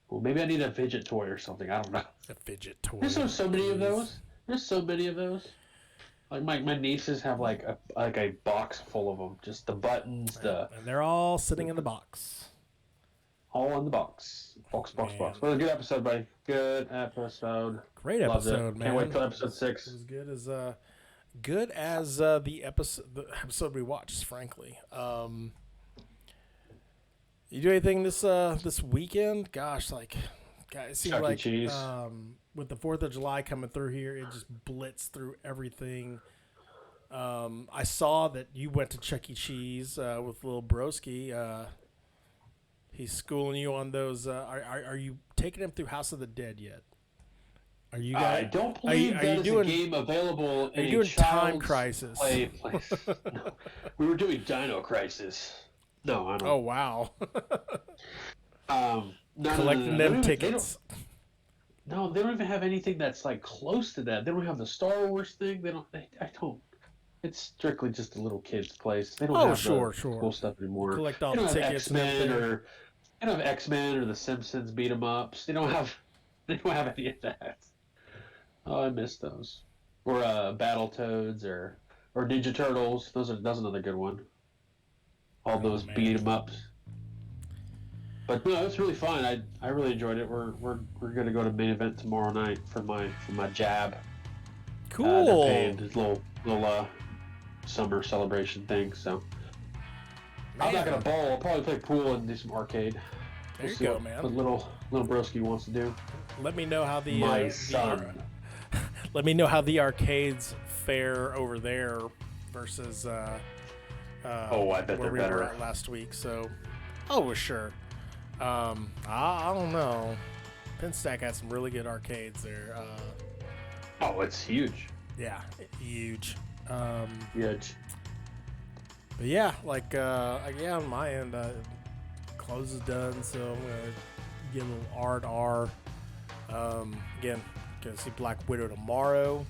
S2: Well, maybe I need a fidget toy or something. I don't know.
S1: A fidget toy.
S2: There's so many of those. There's so many of those. Like my nieces have like a box full of them. Just the buttons,
S1: and they're all sitting in the box.
S2: All in the box. Box. Well, a good episode, buddy. Good episode.
S1: Great episode, man.
S2: Can't wait till episode 6.
S1: It was good as the episode we watched. Frankly, you do anything this weekend? Gosh, it seems
S2: Chuck E.
S1: like
S2: Cheese.
S1: with the 4th of July coming through here, it just blitzed through everything. I saw that you went to Chuck E. Cheese with little broski. He's schooling you on those. Are you taking him through House of the Dead yet? Are you guys?
S2: I don't believe that is a game available in a
S1: doing Time
S2: child's
S1: Crisis?
S2: Play place. No. We were doing Dino Crisis. No, I don't.
S1: Oh wow!
S2: Collecting
S1: them tickets.
S2: They don't even have anything that's like close to that. They don't have the Star Wars thing. I don't. It's strictly just a little kid's place. They don't have the cool stuff anymore.
S1: Collect all
S2: they don't
S1: the
S2: have
S1: tickets.
S2: X-Men or they don't have X-Men or the Simpsons beat 'em ups. They don't have any of that. Oh, I miss those. Or Battletoads or Ninja Turtles. That's another good one. All those beat 'em ups. But no, it's really fun. I really enjoyed it. We're gonna go to main event tomorrow night for my jab.
S1: Cool.
S2: They're paying this little summer celebration thing. So I'm not gonna bowl. I'll probably play pool and do some arcade.
S1: There you go, man.
S2: What little broski wants to do.
S1: Let me know how
S2: My son.
S1: Let me know how the arcades fare over there versus
S2: I bet
S1: where
S2: they're
S1: we
S2: better.
S1: were at last week. So, sure. I don't know. Pinstack had some really good arcades there.
S2: It's huge.
S1: Yeah, huge.
S2: Huge.
S1: But yeah, on my end, close is done, so I'm gonna get a little R&R. Again, gonna see Black Widow tomorrow.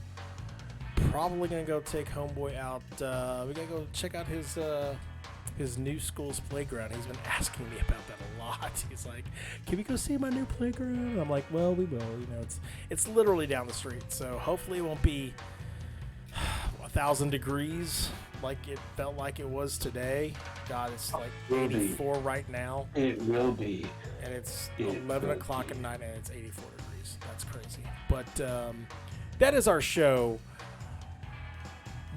S1: Probably gonna go take Homeboy out. We gotta go check out his new school's playground. He's been asking me about that a lot. He's like, "Can we go see my new playground?" And I'm like, "Well, we will." It's literally down the street, so hopefully it won't be 1,000 degrees like it felt like it was today. God, it's like 84 right now.
S2: It will be.
S1: And it's 11 o'clock at night and it's 84 degrees. That's crazy. But that is our show.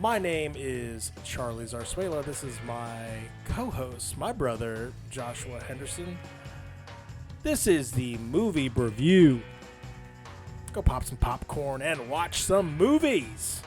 S1: My name is Charlie Zarzuela. This is my co-host, my brother, Joshua Henderson. This is the Movie Broview. Go pop some popcorn and watch some movies.